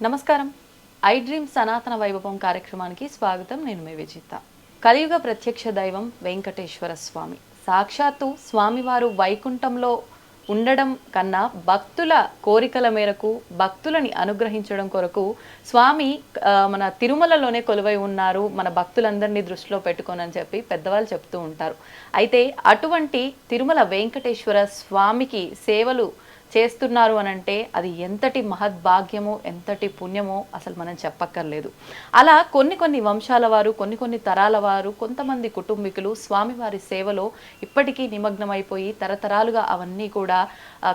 నమస్కారం. I dream సనాతన వైభవం కార్యక్రమానికి స్వాగతం. నేను మీ విజిత. కలియుగ ప్రత్యక్ష దైవం వెంకటేశ్వర స్వామి. సాక్షాత్తు స్వామివారు వైకుంఠంలో ఉండడం కన్నా భక్తుల కోరికల మేరకు భక్తులని అనుగ్రహించడం కొరకు స్వామి మన తిరుమలలోనే కొలువై ఉన్నారు, మన భక్తులందరినీ దృష్టిలో పెట్టుకొని అని చెప్పి పెద్దవాళ్ళు చెప్తూ ఉంటారు. అయితే అటువంటి తిరుమల వెంకటేశ్వర స్వామికి సేవలు చేస్తున్నారు అని అంటే అది ఎంతటి మహద్భాగ్యమో ఎంతటి పుణ్యమో అసలు మనం చెప్పక్కర్లేదు. అలా కొన్ని వంశాల వారు, కొన్ని తరాల వారు, కొంతమంది కుటుంబీకులు స్వామివారి సేవలో ఇప్పటికీ నిమగ్నమైపోయి తరతరాలుగా అవన్నీ కూడా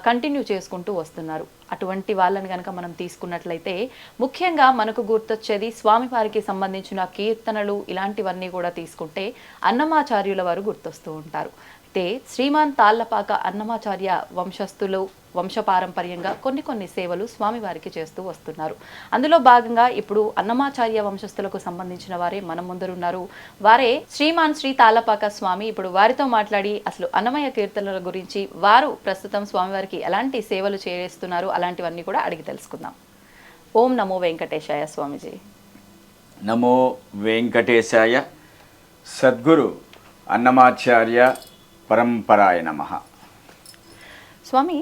కంటిన్యూ చేసుకుంటూ వస్తున్నారు. అటువంటి వాళ్ళని కనుక మనం తీసుకున్నట్లయితే ముఖ్యంగా మనకు గుర్తొచ్చేది స్వామివారికి సంబంధించిన కీర్తనలు, ఇలాంటివన్నీ కూడా తీసుకుంటే అన్నమాచార్యుల వారు గుర్తొస్తూ ఉంటారు. అయితే శ్రీమాన్ తాళ్లపాక అన్నమాచార్య వంశస్థులు వంశపారంపర్యంగా కొన్ని సేవలు స్వామివారికి చేస్తూ వస్తున్నారు. అందులో భాగంగా ఇప్పుడు అన్నమాచార్య వంశస్థులకు సంబంధించిన వారే మన ముందరున్నారు. వారే శ్రీమాన్ శ్రీ తాళ్లపాక స్వామి. ఇప్పుడు వారితో మాట్లాడి అసలు అన్నమయ్య కీర్తనల గురించి, వారు ప్రస్తుతం స్వామివారికి ఎలాంటి సేవలు చేస్తున్నారు, అలాంటివన్నీ కూడా అడిగి తెలుసుకుందాం. ఓం నమో వెంకటేశాయ స్వామిజీ. నమో వెంకటేశాయ. సద్గురు అన్నమాచార్య పరంపరాయ నమః. స్వామి,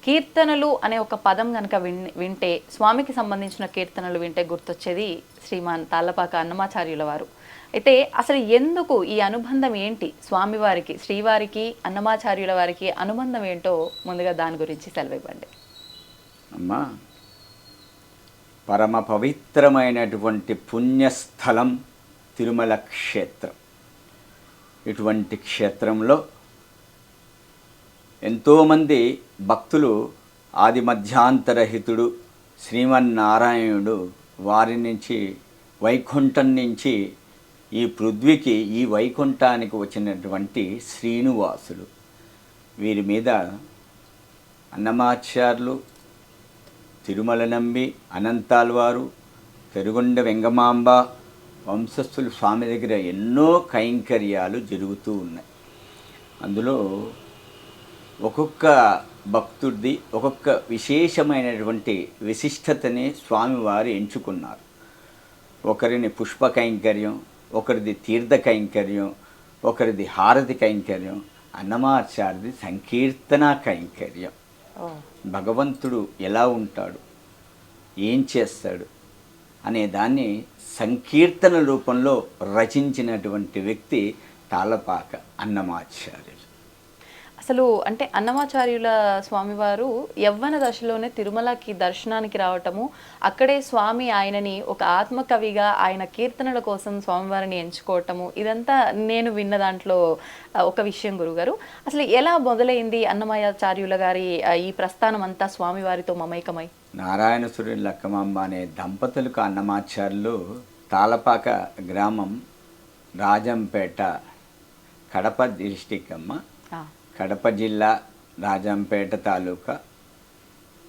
కీర్తనలు అనే ఒక పదం కనుక వింటే, స్వామికి సంబంధించిన కీర్తనలు వింటే గుర్తొచ్చేది శ్రీమాన్ తాళ్లపాక అన్నమాచార్యుల వారు. అయితే అసలు ఎందుకు ఈ అనుబంధం ఏంటి, స్వామివారికి, శ్రీవారికి, అన్నమాచార్యుల వారికి అనుబంధం ఏంటో ముందుగా దాని గురించి సెలవివ్వండి. అమ్మా, పరమ పవిత్రమైనటువంటి పుణ్యస్థలం తిరుమల క్షేత్రం. ఇటువంటి క్షేత్రంలో ఎంతోమంది భక్తులు ఆది మధ్యాంతరహితుడు శ్రీమన్నారాయణుడు వారి నుంచి, వైకుంఠం నుంచి ఈ పృథ్వీకి, ఈ వైకుంఠానికి వచ్చినటువంటి శ్రీనివాసులు, వీరి మీద అన్నమాచార్యులు, తిరుమల నంబి, అనంతాల్వారు, పెరుగొండ వెంగమాంబ వంశస్థులు స్వామి దగ్గర ఎన్నో కైంకర్యాలు జరుగుతూ ఉన్నాయి. అందులో ఒక్కొక్క భక్తుడిది ఒక్కొక్క విశేషమైనటువంటి విశిష్టతని స్వామివారు ఎంచుకున్నారు. ఒకరిని పుష్ప కైంకర్యం, ఒకరిది తీర్థ కైంకర్యం, ఒకరిది హారతి కైంకర్యం, అన్నమాచార్యది సంకీర్తన కైంకర్యం. భగవంతుడు ఎలా ఉంటాడు, ఏం చేస్తాడు అనే దాన్ని సంకీర్తన రూపంలో రచించినటువంటి వ్యక్తి తాళ్లపాక అన్నమాచార్యులు. అసలు అంటే అన్నమాచార్యుల స్వామివారు యవ్వన దశలోనే తిరుమలకి దర్శనానికి రావటము, అక్కడే స్వామి ఆయనని ఒక ఆత్మకవిగా ఆయన కీర్తనల కోసం స్వామివారిని ఎంచుకోవటము, ఇదంతా నేను విన్న దాంట్లో ఒక విషయం. గురుగారు, అసలు ఎలా మొదలైంది అన్నమాచార్యుల గారి ఈ ప్రస్థానం అంతా స్వామివారితో మమైకమై? నారాయణసురి లక్కమాంబ అనే దంపతులకు అన్నమాచార్యులు తాళ్లపాక గ్రామం, రాజంపేట, కడప డిస్టిక్ అమ్మ, కడప జిల్లా, రాజంపేట తాలూకా,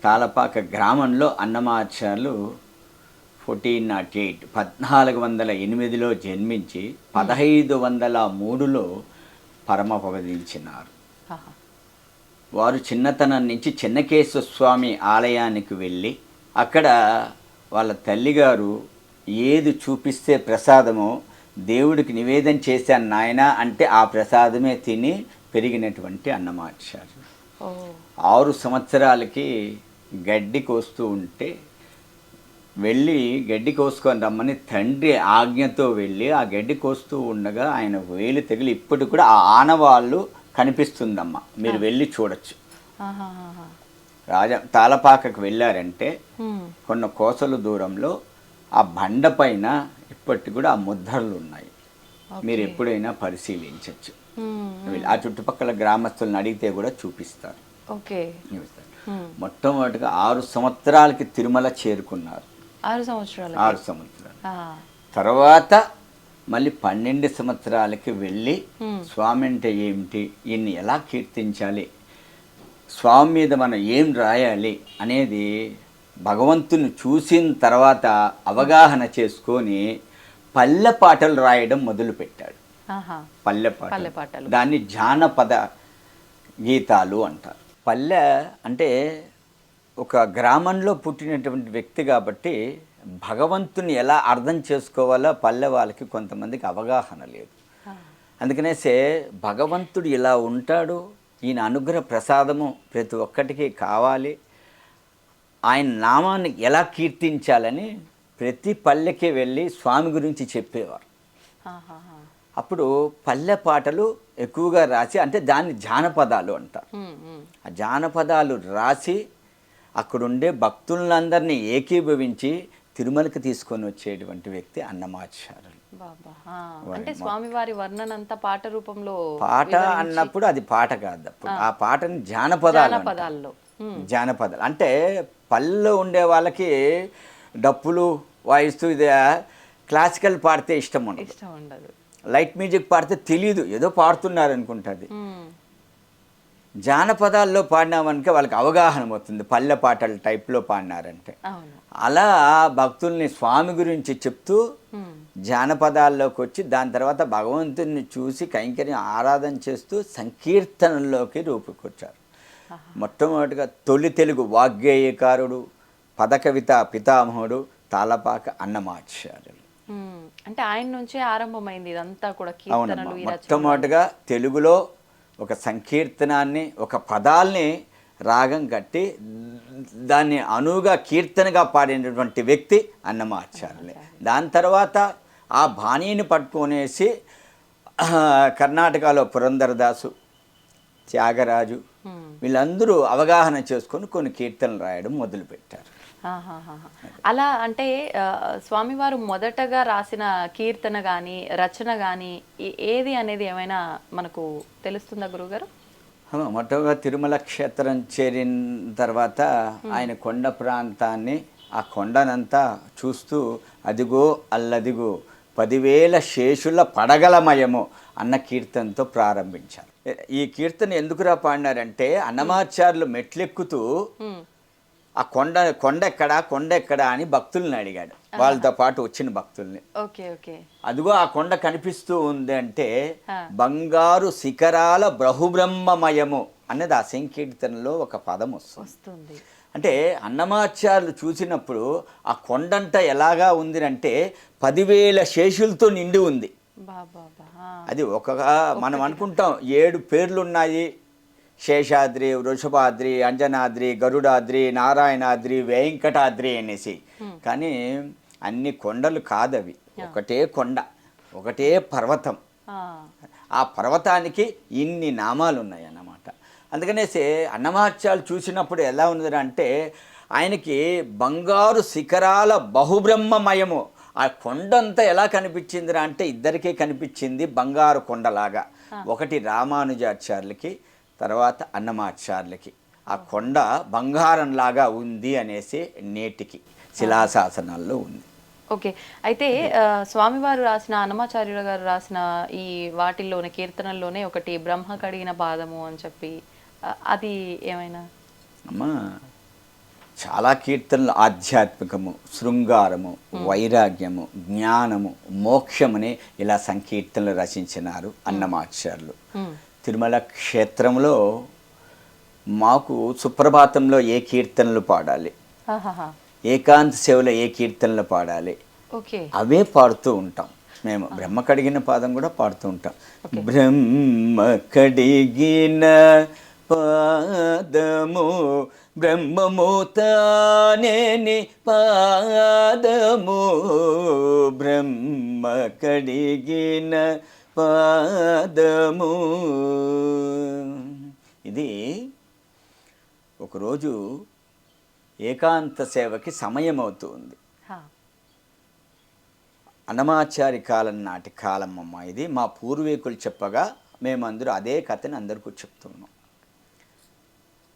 తాళ్లపాక గ్రామంలో అన్నమాచార్యులు 1408 1408లో జన్మించి 1503లో పరమపదించినారు. వారు చిన్నతనం నుంచి చెన్నకేశ్వర స్వామి ఆలయానికి వెళ్ళి అక్కడ వాళ్ళ తల్లిగారు ఏది చూపిస్తే ప్రసాదమో దేవుడికి నివేదన చేశాను నాయన అంటే ఆ ప్రసాదమే తిని పెరిగినటువంటి అన్నమాచార్యులు. 6 సంవత్సరాలకి గడ్డి కోస్తూ ఉంటే వెళ్ళి గడ్డి కోసుకొని రమ్మని తండ్రి ఆజ్ఞతో వెళ్ళి ఆ గడ్డి కోస్తూ ఉండగా ఆయన వేలు తగిలి ఇప్పటికి కూడా ఆ ఆనవాళ్ళు కనిపిస్తుందమ్మా, మీరు వెళ్ళి చూడొచ్చు. తాళ్లపాకకు వెళ్ళారంటే కొన్ని కోసల దూరంలో ఆ బండ పైన ఇప్పటికి కూడా ఆ ముద్రలు ఉన్నాయి, మీరు ఎప్పుడైనా పరిశీలించవచ్చు. ఆ చుట్టుపక్కల గ్రామస్తులను అడిగితే కూడా చూపిస్తారు. మొట్టమొదటిగా 6 సంవత్సరాలకి తిరుమల చేరుకున్నారు. 6 సంవత్సరాలు తర్వాత మళ్ళీ 12 సంవత్సరాలకి వెళ్ళి స్వామి అంటే ఏమిటి, ఈయన్ని ఎలా కీర్తించాలి, స్వామి మీద మనం ఏం రాయాలి అనేది భగవంతుని చూసిన తర్వాత అవగాహన చేసుకొని పల్లె పాటలు రాయడం మొదలుపెట్టాడు. పల్లె పాటలు, దాన్ని జానపద గీతాలు అంటారు. పల్లె అంటే ఒక గ్రామంలో పుట్టినటువంటి వ్యక్తి కాబట్టి భగవంతుని ఎలా అర్థం చేసుకోవాలో పల్లె వాళ్ళకి కొంతమందికి అవగాహన లేదు. అందుకనేసే భగవంతుడు ఇలా ఉంటాడు, ఈయన అనుగ్రహ ప్రసాదము ప్రతి ఒక్కటికి కావాలి, ఆయన నామాన్ని ఎలా కీర్తించాలని ప్రతి పల్లెకి వెళ్ళి స్వామి గురించి చెప్పేవారు. అప్పుడు పల్లె పాటలు ఎక్కువగా రాసి, అంటే దాన్ని జానపదాలు అంటారు. ఆ జానపదాలు రాసి అక్కడుండే భక్తులందరినీ ఏకీభవించి తిరుమలకి తీసుకొని వచ్చేటువంటి వ్యక్తి అన్నమాచార్యులు. అంటే స్వామివారి వర్ణన అంతా పాట రూపంలో. పాట అన్నప్పుడు అది పాట కాదు, ఆ పాటని జానపదాలు. జానపదాలు అంటే పల్లెలో ఉండే వాళ్ళకి డప్పులు వాయిస్తూ ఇది క్లాసికల్ పాడితే ఇష్టం ఉండదు, లైట్ మ్యూజిక్ పాడితే తెలియదు, ఏదో పాడుతున్నారు అనుకుంటుంది. జానపదాల్లో పాడినామనుక వాళ్ళకి అవగాహన అవుతుంది, పల్లె పాటల టైప్లో పాడినారంటే. అలా భక్తుల్ని స్వామి గురించి చెప్తూ జానపదాల్లోకి వచ్చి దాని తర్వాత భగవంతుని చూసి కైంకర్యం ఆరాధన చేస్తూ సంకీర్తనల్లోకి రూపుకొచ్చారు. మొట్టమొదటిగా తొలి తెలుగు వాగ్గేయకారుడు, పదకవిత పితామహుడు తాళపాక అన్నమాచార్యులు. అంటే ఆయన నుంచే ఆరంభమైంది ఇదంతా కూడా. మొట్టమొదటిగా తెలుగులో ఒక సంకీర్తనాన్ని, ఒక పదాల్ని రాగం కట్టి దాన్ని అనువుగా కీర్తనగా పాడినటువంటి వ్యక్తి అన్నమాచార్యులే. దాని తర్వాత ఆ బాణీని పట్టుకొనేసి కర్ణాటకలో పురంధరదాసు, త్యాగరాజు వీళ్ళందరూ అవగాహన చేసుకొని కొన్ని కీర్తనలు రాయడం మొదలుపెట్టారు. అలా అంటే స్వామివారు మొదటగా రాసిన కీర్తన కానీ రచన కానీ ఏది అనేది ఏమైనా మనకు తెలుస్తుందా గురుగారు? మొట్టగా తిరుమల క్షేత్రం చేరిన తర్వాత ఆయన కొండ ప్రాంతాన్ని, ఆ కొండనంతా చూస్తూ అదిగో అల్లదిగో 10,000 శేషుల పడగలమయము అన్న కీర్తనతో ప్రారంభించారు. ఈ కీర్తన ఎందుకురా పాడినారంటే అన్నమాచార్యులు మెట్లెక్కుతూ ఆ కొండ ఎక్కడా అని భక్తుల్ని అడిగాడు, వాళ్ళతో పాటు వచ్చిన భక్తుల్ని. అదిగో ఆ కొండ కనిపిస్తూ ఉంది అంటే బంగారు శిఖరాల బహుబ్రహ్మమయము అనేది ఆ సంకీర్తనలో ఒక పదం వస్తుంది. అంటే అన్నమాచార్యులు చూసినప్పుడు ఆ కొండంతా ఎలాగా ఉంది అంటే 10,000 శేషులతో నిండి ఉంది. అది మనం అనుకుంటాం 7 పేర్లు ఉన్నాయి, శేషాద్రి, వృషభాద్రి, అంజనాద్రి, గరుడాద్రి, నారాయణాద్రి, వెంకటాద్రి అనేసి. కానీ అన్ని కొండలు కాదవి, ఒకటే కొండ, ఒకటే పర్వతం. ఆ పర్వతానికి ఇన్ని నామాలు ఉన్నాయి అన్నమాట. అందుకనేసి అన్నమాచార్యులు చూసినప్పుడు ఎలా ఉంది అంటే ఆయనకి బంగారు శిఖరాల బహుబ్రహ్మమయము. ఆ కొండంతా ఎలా కనిపించిందిరా అంటే ఇద్దరికీ కనిపించింది బంగారు కొండలాగా. ఒకటి రామానుజాచార్యులకి, తర్వాత అన్నమాచార్యులకి ఆ కొండ బంగారంలాగా ఉంది అనేసి నేటికి శిలాశాసనాల్లో ఉంది. ఓకే, అయితే స్వామివారు రాసిన, అన్నమాచార్యుల గారు రాసిన ఈ వాటిల్లోనే కీర్తనల్లోనే ఒకటి బ్రహ్మ కడిగిన పాదము అని చెప్పి, అది ఏమైనా? అమ్మా, చాలా కీర్తనలు ఆధ్యాత్మికము, శృంగారము, వైరాగ్యము, జ్ఞానము, మోక్షముని ఇలా సంకీర్తనలు రచించినారు అన్నమాచార్యులు. తిరుమల క్షేత్రంలో మాకు సుప్రభాతంలో ఏ కీర్తనలు పాడాలి, ఏకాంత సేవలో ఏ కీర్తనలు పాడాలి, అవే పాడుతూ ఉంటాం మేము. బ్రహ్మ కడిగిన పాదం కూడా పాడుతూ ఉంటాం. బ్రహ్మ కడిగిన పాదము బ్రహ్మము తానేని పాదము, బ్రహ్మ కడిగిన పాదము. ఇది ఒకరోజు ఏకాంత సేవకి సమయం అవుతుంది. అన్నమాచారి కాలం నాటి కాలం అమ్మ ఇది. మా పూర్వీకులు చెప్పగా మేమందరూ అదే కథని అందరికీ చెప్తున్నాం.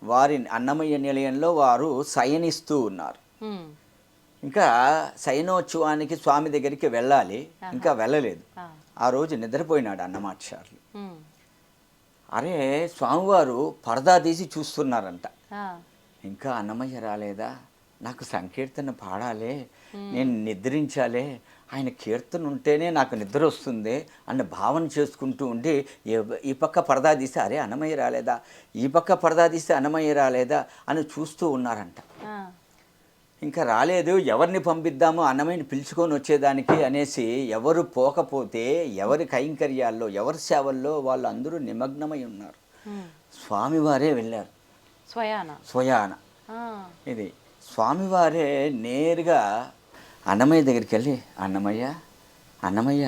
వారి అన్నమయ్య నిలయంలో వారు శయనిస్తూ ఉన్నారు. ఇంకా శయనోత్సవానికి స్వామి దగ్గరికి వెళ్ళాలి, ఇంకా వెళ్ళలేదు. ఆ రోజు నిద్రపోయినాడు అన్నమాచార్యులు. అరే, స్వామివారు పరదా తీసి చూస్తున్నారంట. ఇంకా అన్నమయ్య రాలేదా, నాకు సంకీర్తన పాడాలి, నేను నిద్రించాలి, ఆయన కీర్తన ఉంటేనే నాకు నిద్ర వస్తుంది అన్న భావన చేసుకుంటూ ఉండి ఈ పక్క పరదా తీస్తే అరే అన్నమయ్య రాలేదా, ఈ పక్క పరదా తీస్తే అన్నమయ్య రాలేదా అని చూస్తూ ఉన్నారంట. ఇంకా రాలేదు, ఎవరిని పంపిద్దామో అన్నమయ్యని పిలుచుకొని వచ్చేదానికి అనేసి ఎవరు పోకపోతే ఎవరి కైంకర్యాల్లో ఎవరి సేవల్లో వాళ్ళు అందరూ నిమగ్నమై ఉన్నారు. స్వామివారే వెళ్ళారు స్వయాన. ఇది స్వామివారే నేరుగా అన్నమయ్య దగ్గరికి వెళ్ళి అన్నమయ్య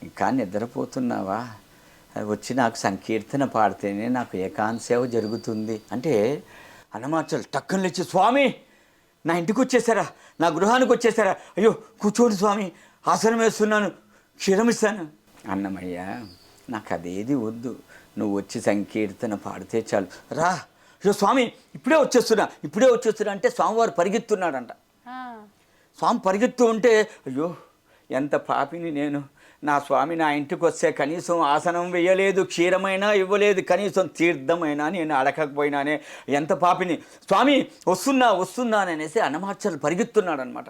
ఇంకా నిద్రపోతున్నావా, వచ్చి నాకు సంకీర్తన పాడితేనే నాకు ఏకాంత సేవ జరుగుతుంది అంటే అన్నమాచార్యులు టక్కన లేచి స్వామి నా ఇంటికి వచ్చేసారా, నా గృహానికి వచ్చేసారా, అయ్యో కూర్చోండి స్వామి ఆసనం వేస్తున్నాను క్షీరమిస్తాను. అన్నమయ్య నాకు అదేది వద్దు, నువ్వు వచ్చి సంకీర్తన పాడితే చాలు, రా అయ్యో స్వామి ఇప్పుడే వచ్చేస్తున్నా అంటే స్వామివారు పరిగెత్తున్నాడంట. స్వామి పరిగెత్తు ఉంటే అయ్యో ఎంత పాపిని నేను, నా స్వామి నా ఇంటికి వస్తే కనీసం ఆసనం వేయలేదు, క్షీరమైనా ఇవ్వలేదు, కనీసం తీర్థమైనా నేను అడగకపోయినానే, ఎంత పాపిని, స్వామి వస్తున్నా అనేసి అన్నమాచార్యులు పరిగెత్తున్నాడు అనమాట.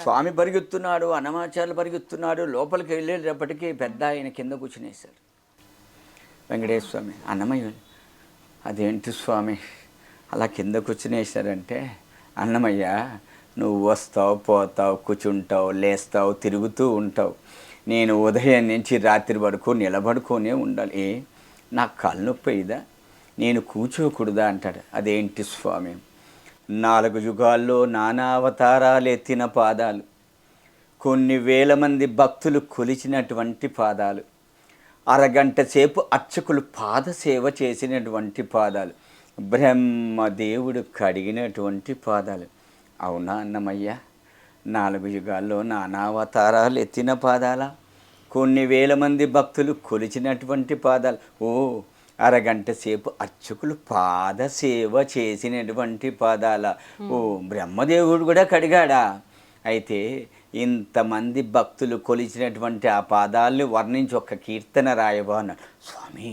స్వామి పరిగెత్తున్నాడు, అన్నమాచార్యులు పరిగెత్తున్నాడు. లోపలికి వెళ్ళేటప్పటికీ పెద్ద ఆయన కింద కూర్చునేశారు. వెంకటేశ్వర స్వామి అన్నమయ్య అదేంటి స్వామి అలా కింద కూర్చునేశారంటే, అన్నమయ్య నువ్వు వస్తావు పోతావు కూర్చుంటావు లేస్తావు తిరుగుతూ ఉంటావు, నేను ఉదయం నుంచి రాత్రి వరకు నిలబడుకొనే ఉండాలి, నాకు కాలు నొప్పి అయ్యిదా, నేను కూర్చోకూడదా అంటాడు. అదేంటి స్వామి, 4 యుగాల్లో నానా అవతారాలు ఎత్తిన పాదాలు, కొన్ని వేల మంది భక్తులు కొలిచినటువంటి పాదాలు, అరగంట సేపు అర్చకులు పాదసేవ చేసినటువంటి పాదాలు, బ్రహ్మదేవుడు కడిగినటువంటి పాదాలు. అవునా అన్నమయ్య, 4 యుగాల్లో నానావతారాలు ఎత్తిన పాదాల, కొన్ని వేల మంది భక్తులు కొలిచినటువంటి పాదాలు, ఓ అరగంట సేపు అర్చకులు పాదసేవ చేసినటువంటి పాదాల, ఓ బ్రహ్మదేవుడు కూడా కడిగాడా, అయితే ఇంతమంది భక్తులు కొలిచినటువంటి ఆ పాదాలని వర్ణించి ఒక కీర్తన రాయబా అన్నాడు. స్వామి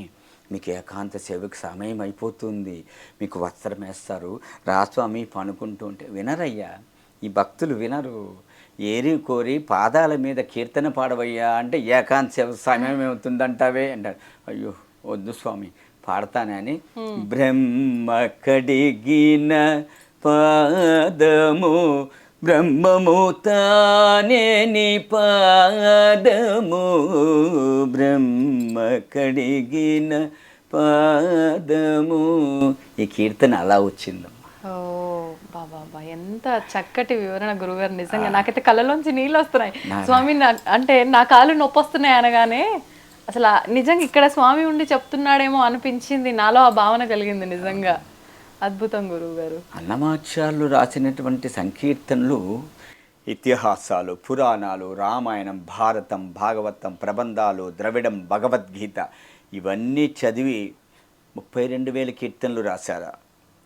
మీకు ఏకాంత సేవకు సమయం అయిపోతుంది, మీకు వస్త్రం వేస్తారు, రా స్వామి పనుకుంటూ ఉంటే వినరయ్యా, ఈ భక్తులు వినరు, ఏరి కోరి పాదాల మీద కీర్తన పాడవయ్యా అంటే ఏకాంత సేవ సమయం ఏమవుతుందంటావే అంటారు. అయ్యో వద్దు స్వామి పాడతానని బ్రహ్మ కడిగిన పాదము బ్రహ్మము తానే నీ పాదము, బ్రహ్మ కడిగిన పాదము, ఈ కీర్తన అలా వచ్చిందమ్మా. ఓ బాబా ఎంత చక్కటి వివరణ గురుగారు, నిజంగా నాకైతే కళ్ళలోంచి నీళ్ళు వస్తున్నాయి. స్వామి అంటే నా కాళ్ళు నొప్పి వస్తున్నాయి అనగానే అసలు నిజంగా ఇక్కడ స్వామి ఉండి చెప్తున్నాడేమో అనిపించింది, నాలో ఆ భావన కలిగింది. నిజంగా అద్భుతం గురువు గారు. అన్నమాచార్యులు రాసినటువంటి సంకీర్తనలు ఇతిహాసాలు, పురాణాలు, రామాయణం, భారతం, భాగవతం, ప్రబంధాలు, ద్రవిడం, భగవద్గీత ఇవన్నీ చదివి 32,000 కీర్తనలు రాశారా,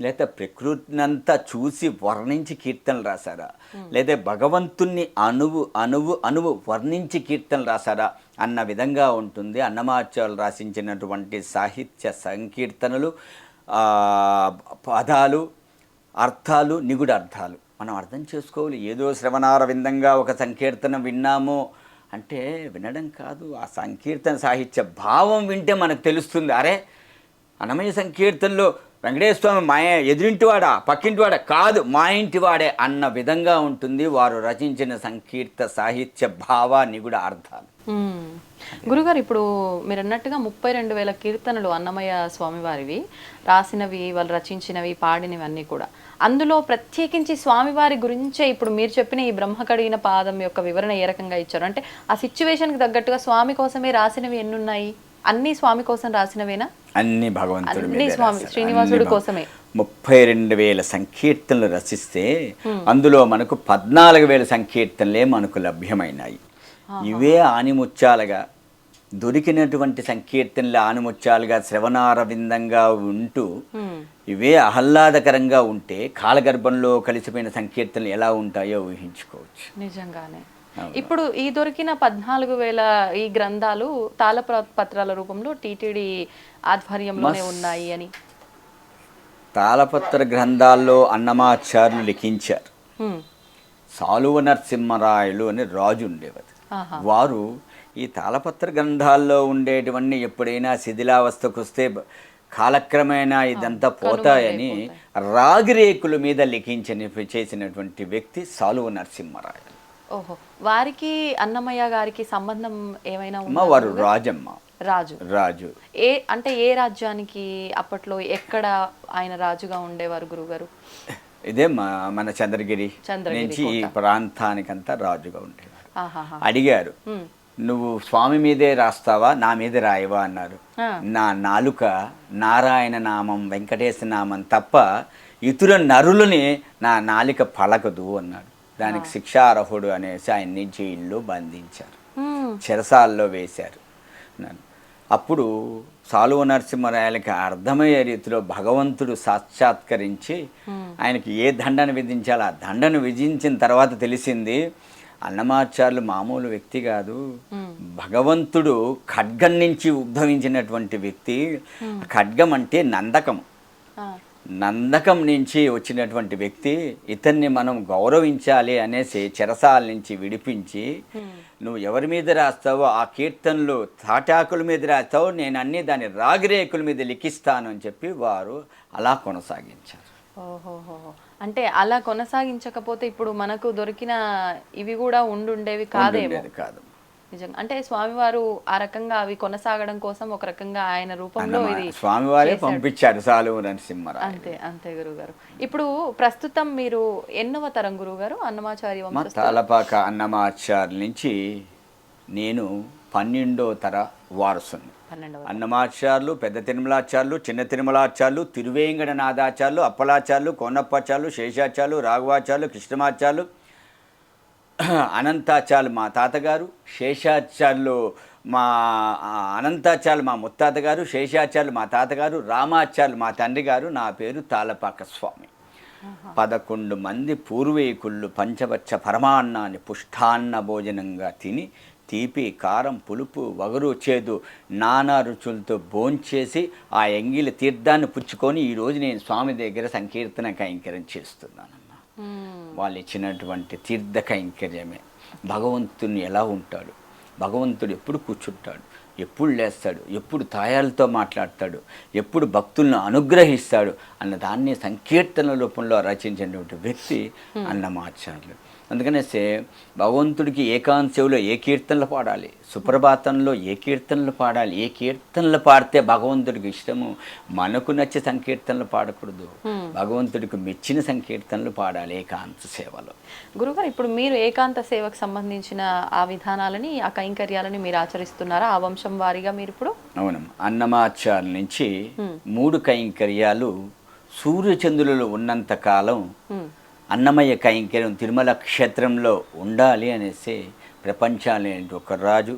లేదా ప్రకృతినంతా చూసి వర్ణించి కీర్తనలు రాశారా, లేదా భగవంతుణ్ణి అణువు వర్ణించి కీర్తనలు రాశారా అన్న విధంగా ఉంటుంది అన్నమాచార్యులు రాసించినటువంటి సాహిత్య సంకీర్తనలు. పదాలు, అర్థాలు, నిగుడ అర్థాలు మనం అర్థం చేసుకోవాలి. ఏదో శ్రవణారవిందంగా ఒక సంకీర్తన విన్నామో అంటే వినడం కాదు, ఆ సంకీర్తన సాహిత్య భావం వింటే మనకు తెలుస్తుంది. అరే అన్నమయ్య సంకీర్తనలో వెంకటేశ్వర స్వామి మా ఎదురింటివాడా పక్కింటివాడా కాదు మా ఇంటివాడే అన్న విధంగా ఉంటుంది వారు రచించిన సంకీర్త సాహిత్య భావాన్ని కూడా అర్థాలు. గురుగారు ఇప్పుడు మీరు అన్నట్టుగా 32,000 కీర్తనలు అన్నమయ్య స్వామివారివి రాసినవి, వాళ్ళు రచించినవి, పాడినవి అన్నీ కూడా. అందులో ప్రత్యేకించి స్వామివారి గురించే ఇప్పుడు మీరు చెప్పిన ఈ బ్రహ్మ కడిగిన పాదం యొక్క వివరణ ఏ రకంగా ఇచ్చారు అంటే ఆ సిచ్యువేషన్కి తగ్గట్టుగా స్వామి కోసమే రాసినవి ఎన్నున్నాయి? అన్ని స్వామి కోసం రాసినవేనా? అన్ని భగవంతుడి మీద, స్వామి శ్రీనివాసుడి కోసమే. 32,000 సంకీర్తనలు రచిస్తే అందులో మనకు 14,000 సంకీర్తనలే మనకు లభ్యమైనాయి. ఇవే ఆనిముత్యాలుగా దొరికినటువంటి సంకీర్తనలు ఆనిముత్యాలుగా శ్రవణారవిందంగా ఉంటూ ఇవే ఆహ్లాదకరంగా ఉంటే కాలగర్భంలో కలిసిపోయిన సంకీర్తనలు ఎలా ఉంటాయో ఊహించుకోవచ్చు. నిజంగానే ఇప్పుడు ఈ దొరికిన 14,000 ఈ గ్రంథాలు తాళపత్రాల రూపంలో టీటీడీ ఆధ్వర్యంలోనే ఉన్నాయి అని. తాళపత్ర గ్రంథాల్లో అన్నమాచార్యులు లిఖించారు. హ్మ్. సాలువ నరసింహరాయలు అనే రాజు ఉండేవారు. ఆహా. వారు ఈ తాళపత్ర గ్రంథాల్లో ఉండేటివన్నీ ఎప్పుడైనా శిథిలావస్థకు వస్తే కాలక్రమేణా ఇదంతా పోతాయని రాగిరేకుల మీద చేసినటువంటి వ్యక్తి సాలువ నరసింహరాయలు. ఓహో, వారికి అన్నమయ్య గారికి సంబంధం ఏమైనా అమ్మ ఉందా? వారు రాజమ్మ, రాజు. రాజు. అంటే ఏ రాజ్యానికి అప్పట్లో ఎక్కడ ఆయన రాజుగా ఉండేవారు గురుగారు? ఇదే మన చంద్రగిరి చంద్రగిరి నుంచి ఈ కోట. ప్రాంతానికంతా రాజుగా ఉండేవారు. ఆహాహా. అడిగారు, హ్మ్. నువ్వు స్వామి మీదే రాస్తావా, నా మీద రాయవా అన్నారు. ఆ. నా నాలుక నారాయణ నామం వెంకటేశ నామం తప్ప ఇతర నరులని నా నాలిక పలకదు అన్నాడు. దానికి శిక్షార్హుడు అనేసి ఆయన్ని జైల్లో బంధించారు, హ్మ్. చెరసాల్లో వేశారు. అప్పుడు సాలువ నరసింహరాయలకి అర్థమయ్యే రీతిలో భగవంతుడు సాక్షాత్కరించి ఆయనకి ఏ దండను విధించాలో ఆ దండను విధించిన తర్వాత తెలిసింది, అన్నమాచార్యులు మామూలు వ్యక్తి కాదు, భగవంతుడు ఖడ్గం నుంచి ఉద్భవించినటువంటి వ్యక్తి. ఖడ్గం అంటే నందకం, నందకం నుంచి వచ్చినటువంటి వ్యక్తి. ఇతన్ని మనం గౌరవించాలి అనేసి చెరసాల నుంచి విడిపించి, నువ్వు ఎవరి మీద రాస్తావో ఆ కీర్తనలు తాటాకుల మీద రాస్తావో, నేను అన్ని దాని రాగిరేకుల మీద లిఖిస్తాను అని చెప్పి వారు అలా కొనసాగించారు. ఓహోహో, అంటే అలా కొనసాగించకపోతే ఇప్పుడు మనకు దొరికిన ఇవి కూడా ఉండుండేవి కాదేమో. కాదు నిజంగా అంటే స్వామివారు ఆ రకంగా అవి కొనసాగడం కోసం ఒక రకంగా ఆయన రూపంలో ఇది స్వామివారే పంపించారు సాలువ నరసింహరాయలు. అంతే అంతే గురుగారు. ఇప్పుడు ప్రస్తుతం మీరు ఎన్నవ తరం గురుగారు అన్నమాచార్య వంశస్థులు? తాళపాక అన్నమాచార్యుల నుంచి నేను 12వ తర వారసుని. అన్నమాచార్యులు, పెద్ద తిరుమలాచార్యులు, చిన్న తిరుమలాచార్యులు, తిరువేంకటనాథాచార్యులు, అప్పలాచార్యులు, కోనప్పాచార్యులు, శేషాచార్యులు, రాఘవాచార్యులు, కృష్ణమాచార్యులు, అనంతాచార్యులు మా తాతగారు, శేషాచార్యులు మా అనంతాచార్యులు మా ముత్తాతగారు, శేషాచార్యులు మా తాతగారు, రామాచార్యులు మా తండ్రి గారు. నా పేరు తాళపాక స్వామి. 11 మంది పూర్వీకుళ్ళు పంచవచ్చ పరమాన్నాన్ని పుష్టాన్న భోజనంగా తిని తీపి, కారం, పులుపు, వగరు, చేదు నానా రుచులతో భోంచేసి ఆ ఎంగిలి తీర్థాన్ని పుచ్చుకొని ఈరోజు నేను స్వామి దగ్గర సంకీర్తన కైంకర్యం చేస్తున్నానమ్మా. వాళ్ళు ఇచ్చినటువంటి తీర్థ కైంకర్యమే. భగవంతుని ఎలా ఉంటాడు, భగవంతుడు ఎప్పుడు కూర్చుంటాడు, ఎప్పుడు లేస్తాడు, ఎప్పుడు తాయాలతో మాట్లాడతాడు, ఎప్పుడు భక్తులను అనుగ్రహిస్తాడు అన్న దాన్ని సంకీర్తన రూపంలో రచించినటువంటి వ్యక్తి అన్నమాచార్యులు. అందుకనేసే భగవంతుడికి ఏకాంత సేవలో ఏ కీర్తనలు పాడాలి, సుప్రభాతంలో ఏ కీర్తనలు పాడాలి, ఏ కీర్తనలు పాడితే భగవంతుడికి ఇష్టము. మనకు నచ్చే సంకీర్తనలు పాడకూడదు, భగవంతుడికి మెచ్చిన సంకీర్తనలు పాడాలి ఏకాంత సేవలో. గురుగారు, ఇప్పుడు మీరు ఏకాంత సేవకు సంబంధించిన ఆ విధానాలని, ఆ కైంకర్యాలని మీరు ఆచరిస్తున్నారా ఆ వంశం వారీగా మీరు ఇప్పుడు? అవునమ్మా. అన్నమాచార్యుల నుంచి 3 కైంకర్యాలు సూర్యచంద్రులు ఉన్నంత కాలం అన్నమయ్య కైంకర్యం తిరుమల క్షేత్రంలో ఉండాలి అనేసి ప్రపంచాన్ని ఒక రాజు,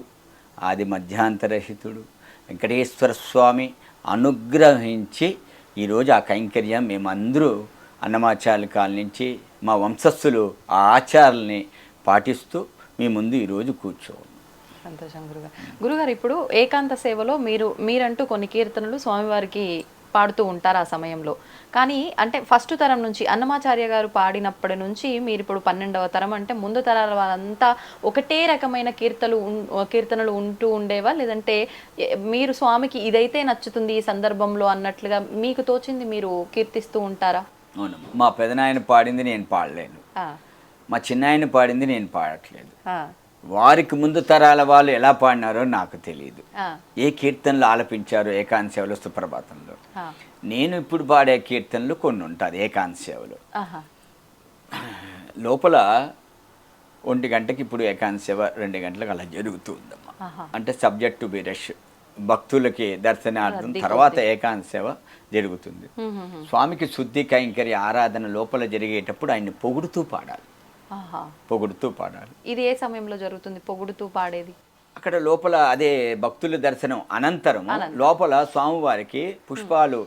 ఆది మధ్యాంతరహితుడు వెంకటేశ్వర స్వామి అనుగ్రహించి ఈరోజు ఆ కైంకర్యం మేమందరూ అన్నమాచార్యుల కాల నుంచి మా వంశస్థులు ఆ ఆచారాలని పాటిస్తూ మీ ముందు ఈరోజు కూర్చోవాలి. సంతోషం గురుగారు. గురుగారు, ఇప్పుడు ఏకాంత సేవలో మీరంటూ కొన్ని కీర్తనలు స్వామివారికి పాడుతూ ఉంటారు ఆ సమయంలో. కానీ అంటే ఫస్ట్ తరం నుంచి అన్నమాచార్య గారు పాడినప్పటి నుంచి మీరు ఇప్పుడు 12వ తరం అంటే ముందు తరాల వాళ్ళంతా ఒకటే రకమైన కీర్తనలు ఉంటూ ఉండేవా, లేదంటే మీరు స్వామికి ఇదైతే నచ్చుతుంది ఈ సందర్భంలో అన్నట్లుగా మీకు తోచింది మీరు కీర్తిస్తూ ఉంటారా? అవునమ్మా. మా పెదనాయన పాడింది నేను పాడలేను, మా చిన్నాయన పాడింది నేను పాడట్లేదు. వారికి ముందు తరాల వాళ్ళు ఎలా పాడినారో నాకు తెలియదు, ఏ కీర్తనలు ఆలపించారో ఏకాంత సేవలో సుప్రభాతంలో. నేను ఇప్పుడు పాడే కీర్తనలు కొన్ని ఉంటుంది ఏకాంత సేవలో. లోపల 1 గంటకి ఇప్పుడు ఏకాంత సేవ 2 గంటలకు అలా జరుగుతుందమ్మా. అంటే సబ్జెక్ట్ టు బి రష్, భక్తులకి దర్శనార్థం తర్వాత ఏకాంత సేవ జరుగుతుంది. స్వామికి శుద్ధి కైంకర్య ఆరాధన లోపల జరిగేటప్పుడు ఆయన్ని పొగుడుతూ పాడాలి, పొగుడుతూ పాడాలి. ఇది ఏ సమయంలో జరుగుతుంది పొగుడుతూ పాడేది? అక్కడ లోపల అదే భక్తుల దర్శనం అనంతరం లోపల స్వామివారికి పుష్పాలు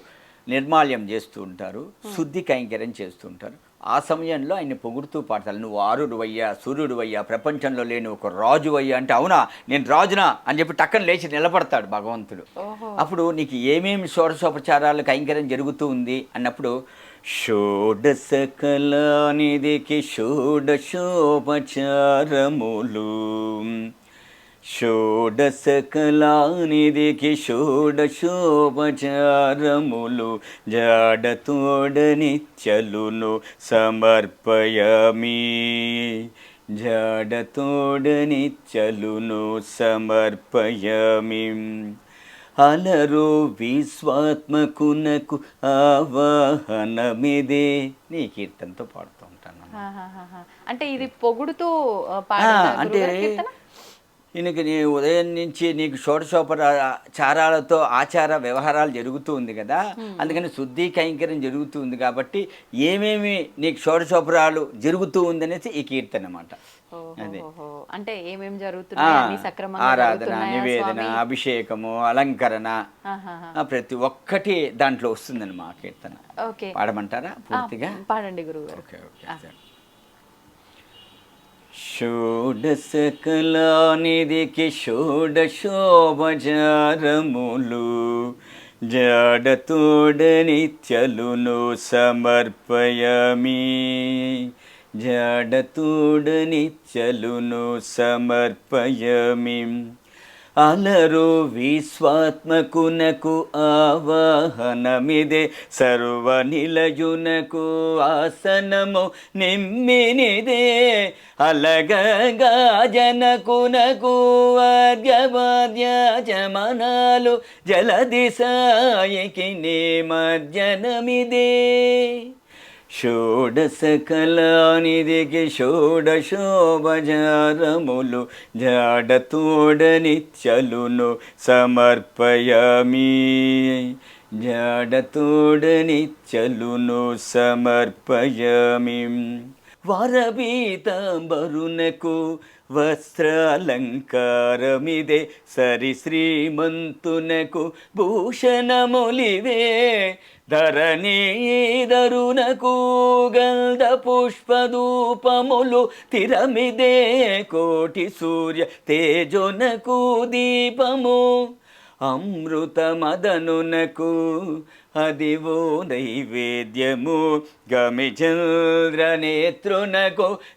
నిర్మాల్యం చేస్తూ ఉంటారు, శుద్ధి కైంకర్యం చేస్తూ ఉంటారు. ఆ సమయంలో ఆయన్ని పొగుడుతూ పాడతారు. నువ్వు ఆరుడువయ్యా, సూర్యుడువయ్యా, ప్రపంచంలో లేని ఒక రాజువయ్యా అంటే, అవునా నేను రాజునా అని చెప్పి టక్కన లేచి నిలబడతాడు భగవంతుడు. అప్పుడు నీకు ఏమేమి షోడశోపచారాలు కైంకర్యం జరుగుతూ ఉంది అన్నప్పుడు షోడశకళానిధికి షోడశోపచారములు, షోడశకళానిధికి షోడశోపచారములు, జాడతోడనిచ్చలును సమర్పయామి, జాడతోడనిచ్చలును సమర్పయామి. అలరు విశ్వాత్మకునకు ఆవాహనమిదే. నీ కీర్తనతో పాడుతూ ఉంటాను. అంటే ఇది పొగుడుతూ పాడారా అంటే గురుగారు కీర్తన? ఈయనకి నీ ఉదయం నుంచి నీకు షోడశోపచారాలతో ఆచార వ్యవహారాలు జరుగుతూ ఉంది కదా, అందుకని శుద్ధి కైంకర్యం జరుగుతూ ఉంది కాబట్టి ఏమేమి నీకు షోడశోపరాలు జరుగుతూ ఉందనేసి ఈ కీర్తన అన్నమాట. అదే ఓహోహోహో. అంటే ఏమేం జరుగుతున్నాయి, అన్ని సక్రమంగా ఆరాధన, జరుగుతున్నాయా నివేదన, స్వామి? అభిషేకము, అలంకరణ, ఆహాహా. ప్రతి ఒక్కటి దాంట్లో వస్తుందని మా కీర్తన. ఓకే. పాడమంటారా పూర్తిగా? పాడండి గురుగారు. Okay okay. షోడశకళానిధికి షోడశోపచారములు, జాడతోడనిచ్చలును సమర్పయామి, జాడతోడనిచ్చలును సమర్పయామి. అలరు విశ్వాత్మకునకు ఆవాహనమిదే, సర్వనిలయునకు ఆసనము నిమ్మినిదే, అలగగా జనకునకు అర్ఘ్యపాద్యాచమనాలు, జలదిశాయికి నిమజ్జనమిదే. షోడశకళానిధికి షోడశోపచారములు, జాడతోడనిచ్చలును సమర్పయామి, జాడతోడనిచ్చలును సమర్పయామి. వరబీతాంబరునకు వస్త్రాలంకారమిదే, సరి శ్రీమంతునకు భూషణములివే, ధరణీధరునకు గంధ పుష్పధూపములు తిరమిదే, కోటి సూర్య తేజోనకు దీపము, అమృతమదనునకు అదివో నైవేద్యము, గమిచంద్రనేత్రునకు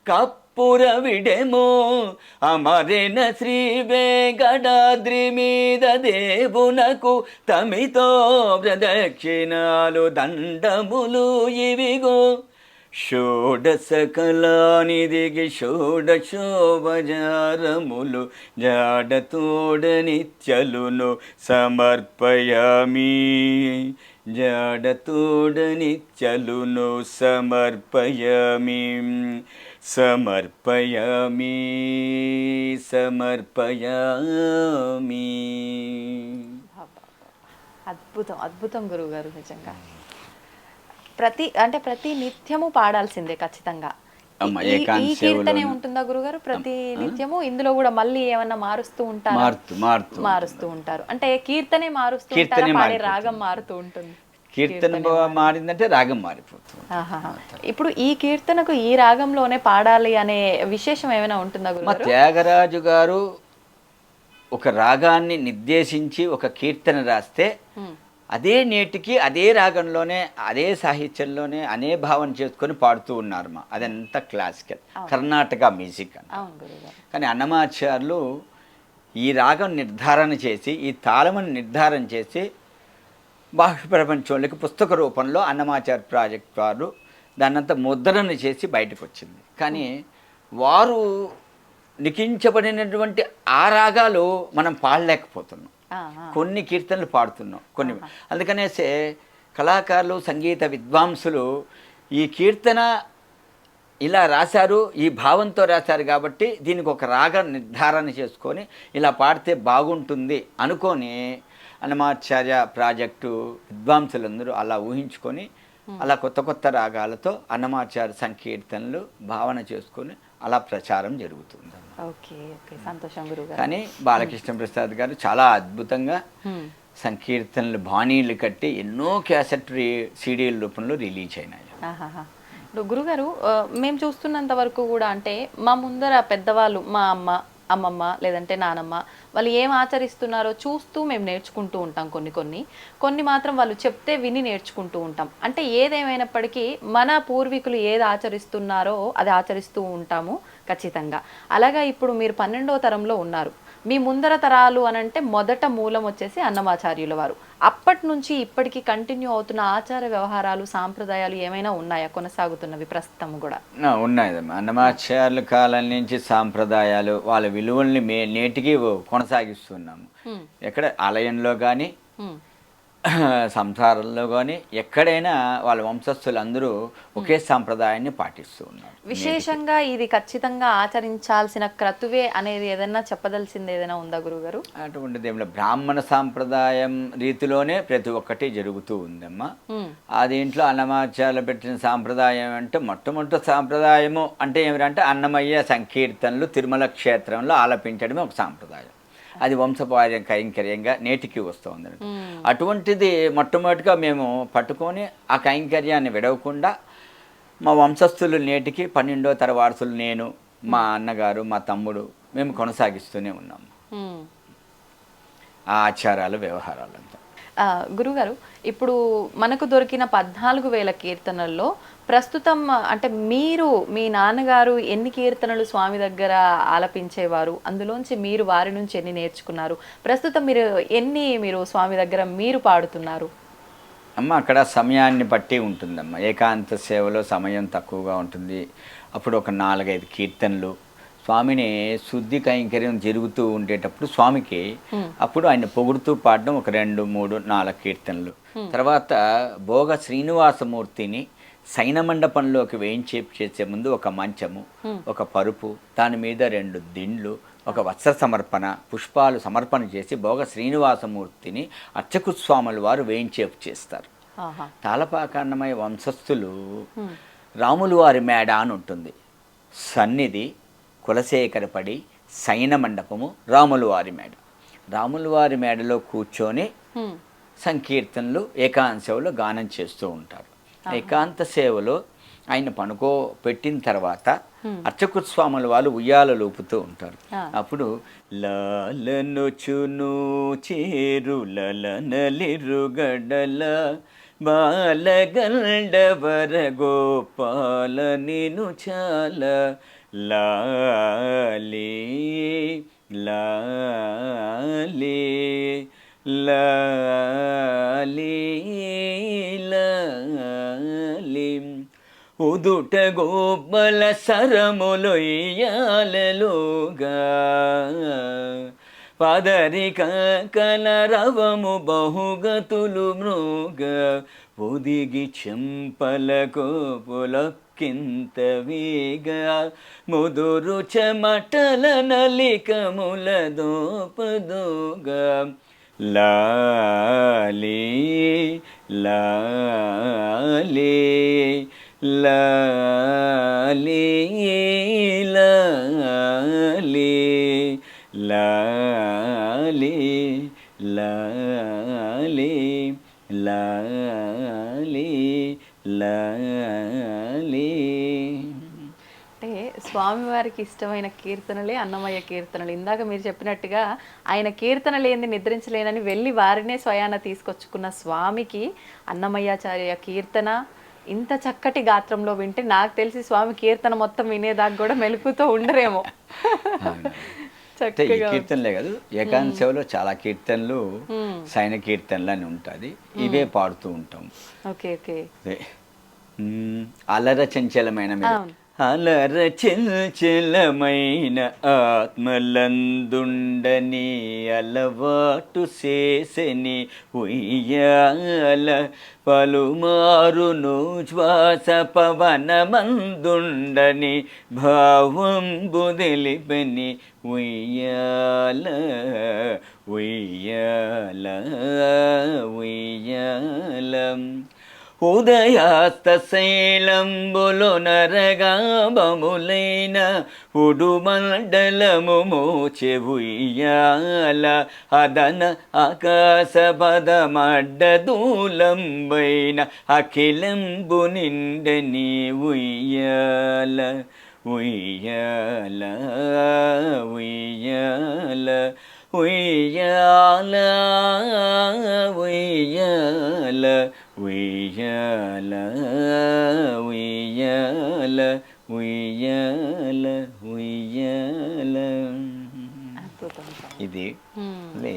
కప్పురవిడెము, అమరిన శ్రీ వెంకటాద్రి మీద దేవునకు తమితో ప్రదక్షిణాలు దండములు ఇవిగో. షోడశకళానిధికి షోడశోపచారములు, జాడతోడనిచ్చలును సమర్పయామి, జాడతోడనిచ్చలును సమర్పయామి, సమర్పయామి, సమర్పయామి. అద్భుతం అద్భుతం గురుగారు, నిజంగా ప్రతి నిత్యము పాడాల్సిందే ఖచ్చితంగా. అమ్మ, ఈ ఏకాంత కీర్తనే సేవలోను. ఉంటుందా గురుగారు ప్రతి నిత్యము? ఇందులో కూడా మళ్ళీ ఏమన్నా మారుస్తూ ఉంటారు? మారుస్తూ ఉంటారు అంటే కీర్తనే మారుస్తూ ఉంటారా? కీర్తనే పాడే మారిపోతుంది. రాగం మారుతూ ఉంటుంది? కీర్తన మారిందంటే రాగం మారిపోతుంది. ఆహాహా. ఇప్పుడు ఈ కీర్తనకు ఈ రాగంలోనే పాడాలి అనే విశేషం ఏమైనా ఉంటుందా మా గురుగారు? త్యాగరాజు గారు ఒక రాగాన్ని నిర్దేశించి ఒక కీర్తన రాస్తే అదే నేటికి అదే రాగంలోనే అదే సాహిత్యంలోనే అనే భావన చేసుకొని పాడుతూ ఉన్నారు. అదంతా క్లాసికల్ కర్ణాటక మ్యూజిక్ అని. అవును గురుగారు. కానీ అన్నమాచార్యులు ఈ రాగం నిర్ధారణ చేసి ఈ తాళమును నిర్ధారణ చేసి బాహ్య ప్రపంచంలోకి పుస్తక రూపంలో అన్నమాచార్య ప్రాజెక్ట్ వారు దాన్నంతా ముద్రణ చేసి బయటకు వచ్చింది. కానీ వారు లిఖించబడినటువంటి ఆ రాగాలు మనం పాడలేకపోతున్నాం. కొన్ని కీర్తనలు పాడుతున్నాం కొన్ని. అందుకనేసే కళాకారులు సంగీత విద్వాంసులు ఈ కీర్తన ఇలా రాశారు, ఈ భావంతో రాశారు కాబట్టి దీనికి ఒక రాగ నిర్ధారణ చేసుకొని ఇలా పాడితే బాగుంటుంది అనుకొని అన్నమాచార్య ప్రాజెక్టు విద్వాంసులందరూ అలా ఊహించుకొని అలా కొత్త కొత్త రాగాలతో అన్నమాచార్య సంకీర్తనలు భావన చేసుకొని అలా ప్రచారం జరుగుతుంది. ఓకే ఓకే, సంతోషం గురుగారు. కానీ బాలకృష్ణ ప్రసాద్ గారు చాలా అద్భుతంగా సంకీర్తనలు బాణీలు కట్టి ఎన్నో క్యాసెట్ సీడీల రూపంలో రిలీజ్ అయినాయి. ఇప్పుడు గురుగారు మేము చూస్తున్నంత వరకు కూడా అంటే మా ముందర పెద్దవాళ్ళు, మా అమ్మ అమ్మమ్మ లేదంటే నానమ్మ వాళ్ళు ఏం ఆచరిస్తున్నారో చూస్తూ మేము నేర్చుకుంటూ ఉంటాం. కొన్ని మాత్రం వాళ్ళు చెప్తే విని నేర్చుకుంటూ ఉంటాం. అంటే ఏదేమైనప్పటికీ మన పూర్వీకులు ఏది ఆచరిస్తున్నారో అది ఆచరిస్తూ ఉంటాము ఖచ్చితంగా. అలాగా ఇప్పుడు మీరు 12వ తరంలో ఉన్నారు. మీ ముందర తరాలు అనంటే మొదట మూలం వచ్చేసి అన్నమాచార్యుల వారు. అప్పటి నుంచి ఇప్పటికి కంటిన్యూ అవుతున్న ఆచార వ్యవహారాలు సాంప్రదాయాలు ఏమైనా ఉన్నాయా కొనసాగుతున్నవి ప్రస్తుతం కూడా? ఉన్నాయమ్మా. అన్నమాచార్యుల కాలం నుంచి సాంప్రదాయాలు వాళ్ళ విలువల్ని నేటికి కొనసాగిస్తున్నాము. ఎక్కడ ఆలయంలో కానీ సంసారంలో కానీ ఎక్కడైనా వాళ్ళ వంశస్థులు అందరూ ఒకే సాంప్రదాయాన్ని పాటిస్తూ ఉన్నారు. విశేషంగా ఇది ఖచ్చితంగా ఆచరించాల్సిన క్రతువే అనేది ఏదైనా చెప్పదలసింది ఏదైనా ఉందా గురుగారు? అటువంటిది ఏమిటో బ్రాహ్మణ సాంప్రదాయం రీతిలోనే ప్రతి ఒక్కటి జరుగుతూ ఉందమ్మా. అదేంట్లో అన్నమాచార్యులు పెట్టిన సాంప్రదాయం అంటే మొట్టమొదటి సాంప్రదాయము అంటే ఏమిటంటే అన్నమయ్య సంకీర్తనలు తిరుమల క్షేత్రంలో ఆలపించడమే ఒక సాంప్రదాయం. అది వంశపార్య కైంకర్యంగా నేటికి వస్తుంది. అటువంటిది మొట్టమొదటిగా మేము పట్టుకొని ఆ కైంకర్యాన్ని విడవకుండా మా వంశస్థులు నేటికి 12వ తరం వారసులు నేను, మా అన్నగారు, మా తమ్ముడు మేము కొనసాగిస్తూనే ఉన్నాము ఆ ఆచారాలు వ్యవహారాలంతా. గురుగారు, ఇప్పుడు మనకు దొరికిన 14,000 కీర్తనల్లో ప్రస్తుతం అంటే మీరు మీ నాన్నగారు ఎన్ని కీర్తనలు స్వామి దగ్గర ఆలపించేవారు, అందులోంచి మీరు వారి నుంచి ఎన్ని నేర్చుకున్నారు, ప్రస్తుతం మీరు స్వామి దగ్గర మీరు పాడుతున్నారు? అమ్మ అక్కడ సమయాన్ని బట్టి ఉంటుందమ్మ. ఏకాంత సేవలో సమయం తక్కువగా ఉంటుంది. అప్పుడు ఒక 4-5 కీర్తనలు స్వామిని శుద్ధి కైంకర్యం జరుగుతూ ఉండేటప్పుడు స్వామికి అప్పుడు ఆయన పొగుడుతూ పాడడం ఒక 2, 3, 4 కీర్తనలు. తర్వాత భోగ శ్రీనివాసమూర్తిని శయన మండపంలోకి వేయించేపు చేసే ముందు ఒక మంచము, ఒక పరుపు, దాని మీద 2 దిండ్లు, ఒక వత్స సమర్పణ, పుష్పాలు సమర్పణ చేసి భోగ శ్రీనివాసమూర్తిని అర్చకుస్వాముల వారు వేయించేపు చేస్తారు. తాళపాక అన్నమయ్య వంశస్థులు రాములు వారి మేడ అని ఉంటుంది. సన్నిధి, కులశేఖరపడి, శయన మండపము, రాములు వారి మేడ. రాములు వారి మేడలో కూర్చొని సంకీర్తనలు ఏకాంత సేవలో గానం చేస్తూ ఉంటారు. ఏకాంత సేవలో ఆయన పెట్టిన తర్వాత అర్చకుస్వాముల వాళ్ళు ఉయ్యాల ఊపుతూ ఉంటారు. అప్పుడు లాలనొచును చేరులనలిరుగడల బాలగండవర గోపాల నిను చాలా లాలి లాలి లాలి లాలి ఉదుట గోపల సరములొయ్యాలలుగా పదరిక కలరవము బహుగతులు మృగ ఒదిగి చెంపల కోపులకింత వీగ ముదురు చెమటల నలికముల దోపదోగా లాలి లాలి లాలి లాలి లాలి లాలి లాలి లాలి. అంటే స్వామివారికి ఇష్టమైన కీర్తనలే అన్నమయ్య కీర్తనలు. ఇందాక మీరు చెప్పినట్టుగా ఆయన కీర్తన లేని నిద్రించలేనని వెళ్ళి వారినే స్వయాన తీసుకొచ్చుకున్న స్వామికి అన్నమయ్యాచార్య కీర్తన ఇంత చక్కటి గాత్రంలో వింటే నాకు తెలిసి స్వామి కీర్తన మొత్తం వినేదాకా కూడా మెలుకుతో ఉండరేమో. ఈ కీర్తనలే కాదు, ఏకాంత సేవలో చాలా కీర్తనలు సైన కీర్తనలు అని ఉంటుంది. ఇవే పాడుతూ ఉంటాం. అలర చంచలమైన అలర చంచలమైన ఆత్మలందుండని అలవాటు చేసని ఉయ్యాల పలుమారును శ్వాస పవనమందుండని భావంబు తెలిపని ఉయ్యాల ఉయ్యాల ఉయ్యాల ఉదయాస్త శైలంబులు నరగాబములైన ఉడుమండలము మోచె ఉయ్యాల అదన ఆకాశ పదమడ్డదూలంబైన అఖిలంబు నిండని ఉయ్యాల ఉయ్యాల ఉయ్యాల ఉయ్యాల ఉయ్యాల ఉయ్యాల ఉయ్యాల ఉయ్యాల ఉయ్యాల. అద్భుతం. ఇది హ్మ్. లే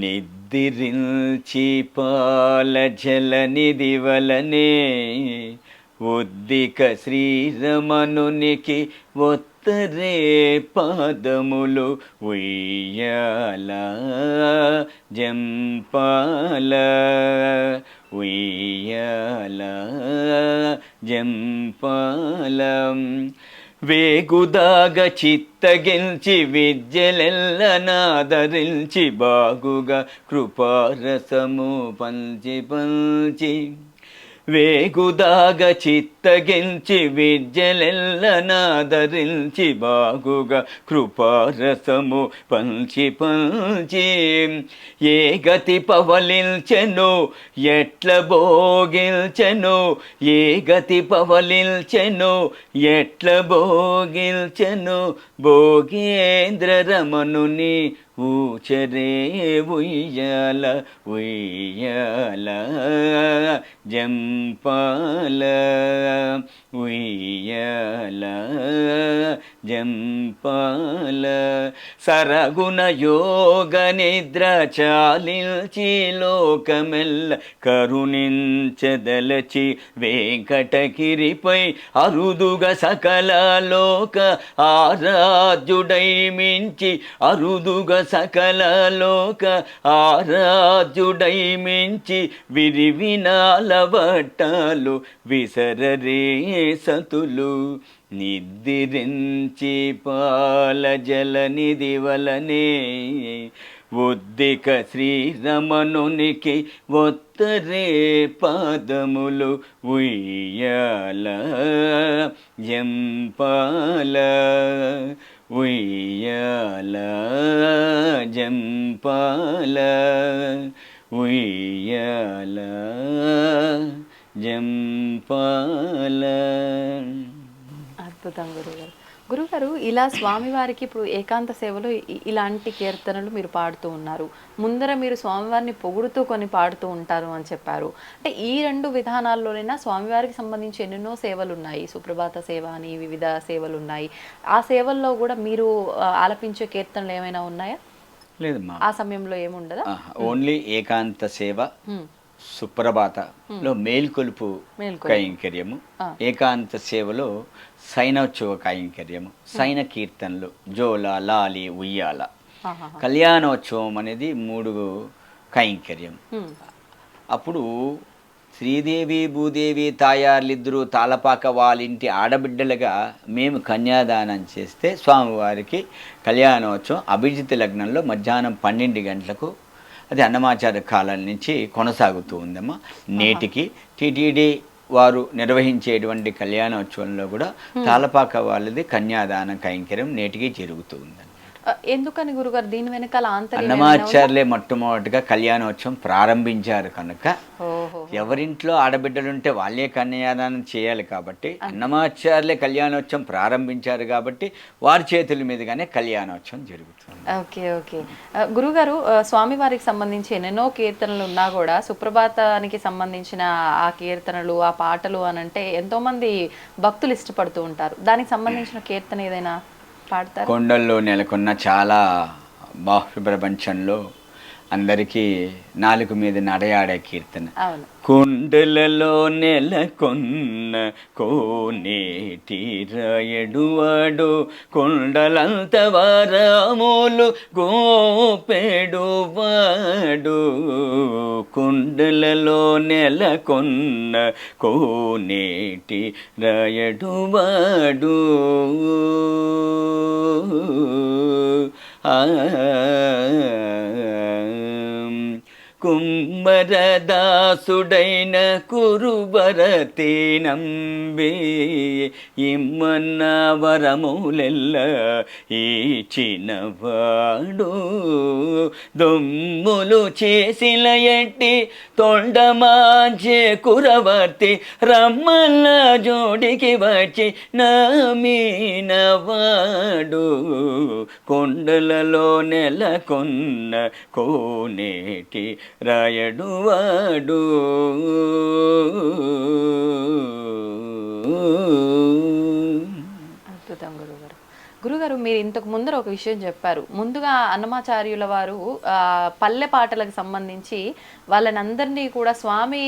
నిద్రించి పాల జలనిధి వలనే ఉద్దిక శ్రీరమణునికి ఒత్తరే పాదములు ఉయ్యాల జంపాల ఉయ్యాల జంపాల. వేగుదాగ చిత్తగించి విద్యలెల్లనాదరించి బాగుగా కృపారసము పంచి పంచి. వేగుదాగ చిత్తగించి విద్యలెల్లనాదరించి బాగుగా కృపారసము పంచి పంచి. ఏ గతి పవలించెను ఎట్ల భోగిల్చెను, ఏ గతి పవలించెను ఎట్ల భోగిల్చెను. భోగేంద్ర రమణుని ఊచరే ఉయ్యాల ఉయ్యాల జంపాల ఉయ్యాల జంపాల. సరగుణ యోగ నిద్ర చాలించి లోకమెల్ల కరుణించదలచి వెంకటగిరిపై అరుదుగా సకల లోక ఆరాధ్యుడై మించి, అరుదుగా సకల లోక ఆరాధ్యుడై మించి. విరివినాల వట్టాలు విసరరే సతులు నిద్రించి పాల జలనిధి వలనే ఉద్దిక శ్రీరమణునికి ఒత్తరే పాదములు ఉయ్యాల జంపాల ఉయ్యాల జంపాల ఉయ్యాల జంపాల. అద్భుతం గురుగారు. గురుగారు, ఇలా స్వామివారికి ఇప్పుడు ఏకాంత సేవలో ఇలాంటి కీర్తనలు మీరు పాడుతూ ఉన్నారు. ముందర మీరు స్వామివారిని పొగుడుతూ కొన్ని పాడుతూ ఉంటారు అని చెప్పారు. అంటే ఈ రెండు విధానాల్లోనైనా స్వామివారికి సంబంధించి ఎన్నెన్నో సేవలు ఉన్నాయి. సుప్రభాత సేవ అని వివిధ సేవలు ఉన్నాయి. ఆ సేవల్లో కూడా మీరు ఆలపించే కీర్తనలు ఏమైనా ఉన్నాయా? లేదమ్మా, ఆ సమయంలో ఏముండదా? ఓన్లీ ఏకాంత సేవ, సుప్రభాతలో మేల్కొలుపు కైంకర్యము, ఏకాంత సేవలో సైనోత్సవ కైంకర్యము, సైన కీర్తనలు, జోల, లాలి, ఉయ్యాల. కళ్యాణోత్సవం అనేది 3 కైంకర్యం. అప్పుడు శ్రీదేవి భూదేవి తాయార్లిద్దరూ తాళపాక వాళ్ళింటి ఆడబిడ్డలుగా మేము కన్యాదానం చేస్తే స్వామివారికి కళ్యాణోత్సవం అభిజిత్ లగ్నంలో మధ్యాహ్నం 12 గంటలకు, అది అన్నమాచార్య కాలం నుంచి కొనసాగుతూ ఉందమ్మా. నేటికి టీటీడీ వారు నిర్వహించేటువంటి కళ్యాణోత్సవంలో కూడా తాళపాక వాళ్ళది కన్యాదాన కైంకర్యం నేటికి జరుగుతూ ఉందండి. ఎందుకని గురుగారు, దీని వెనకాల అన్నమాచార్యులే మొట్టమొదటిగా కళ్యాణోత్సవం ప్రారంభించారు కనుక ఎవరింట్లో ఆడబిడ్డలుంటే వాళ్ళే కన్యాదానం చేయాలి కాబట్టి అన్నమాచార్యులే కళ్యాణోత్సవం ప్రారంభించారు కాబట్టి వారి చేతుల మీదుగానే కళ్యాణోత్సవం జరుగుతుంది. ఓకే ఓకే గురుగారు, స్వామివారికి సంబంధించి ఎన్నెన్నో కీర్తనలు ఉన్నా కూడా సుప్రభాతానికి సంబంధించిన ఆ కీర్తనలు, ఆ పాటలు అని అంటే ఎంతో మంది భక్తులు ఇష్టపడుతూ ఉంటారు. దానికి సంబంధించిన కీర్తన ఏదైనా పాడతారు? కొండల్లో నెలకొన్న చాలా బాహ్య ప్రపంచంలో అందరికీ నాలుగు మీద నడయాడే కీర్తన. కొండలలో నెలకొన్న కోనేటి రాయడువాడు, కొండలంత వారములు గోపెడువాడు. కొండలలో నెలకొన్న కోనేటి రాయడువాడు, కుమ్మరదాసుడైన కురుబరతే నంబే ఇమ్మన్న వరములెల్ల ఈచినవాడు దొమ్ములు చేసిన ఎట్టి తొండమాంచే కురవర్తి రమ్మల్ల జోడికి వచ్చి నమీనవాడు కొండలలో నెలకొన్న కోనేటి రాయడువాడు అద్భుతం గురుగారు. గురుగారు, మీరు ఇంతకు ముందర ఒక విషయం చెప్పారు. ముందుగా అన్నమాచార్యుల వారు పల్లె పాటలకు సంబంధించి వాళ్ళని అందరినీ కూడా స్వామి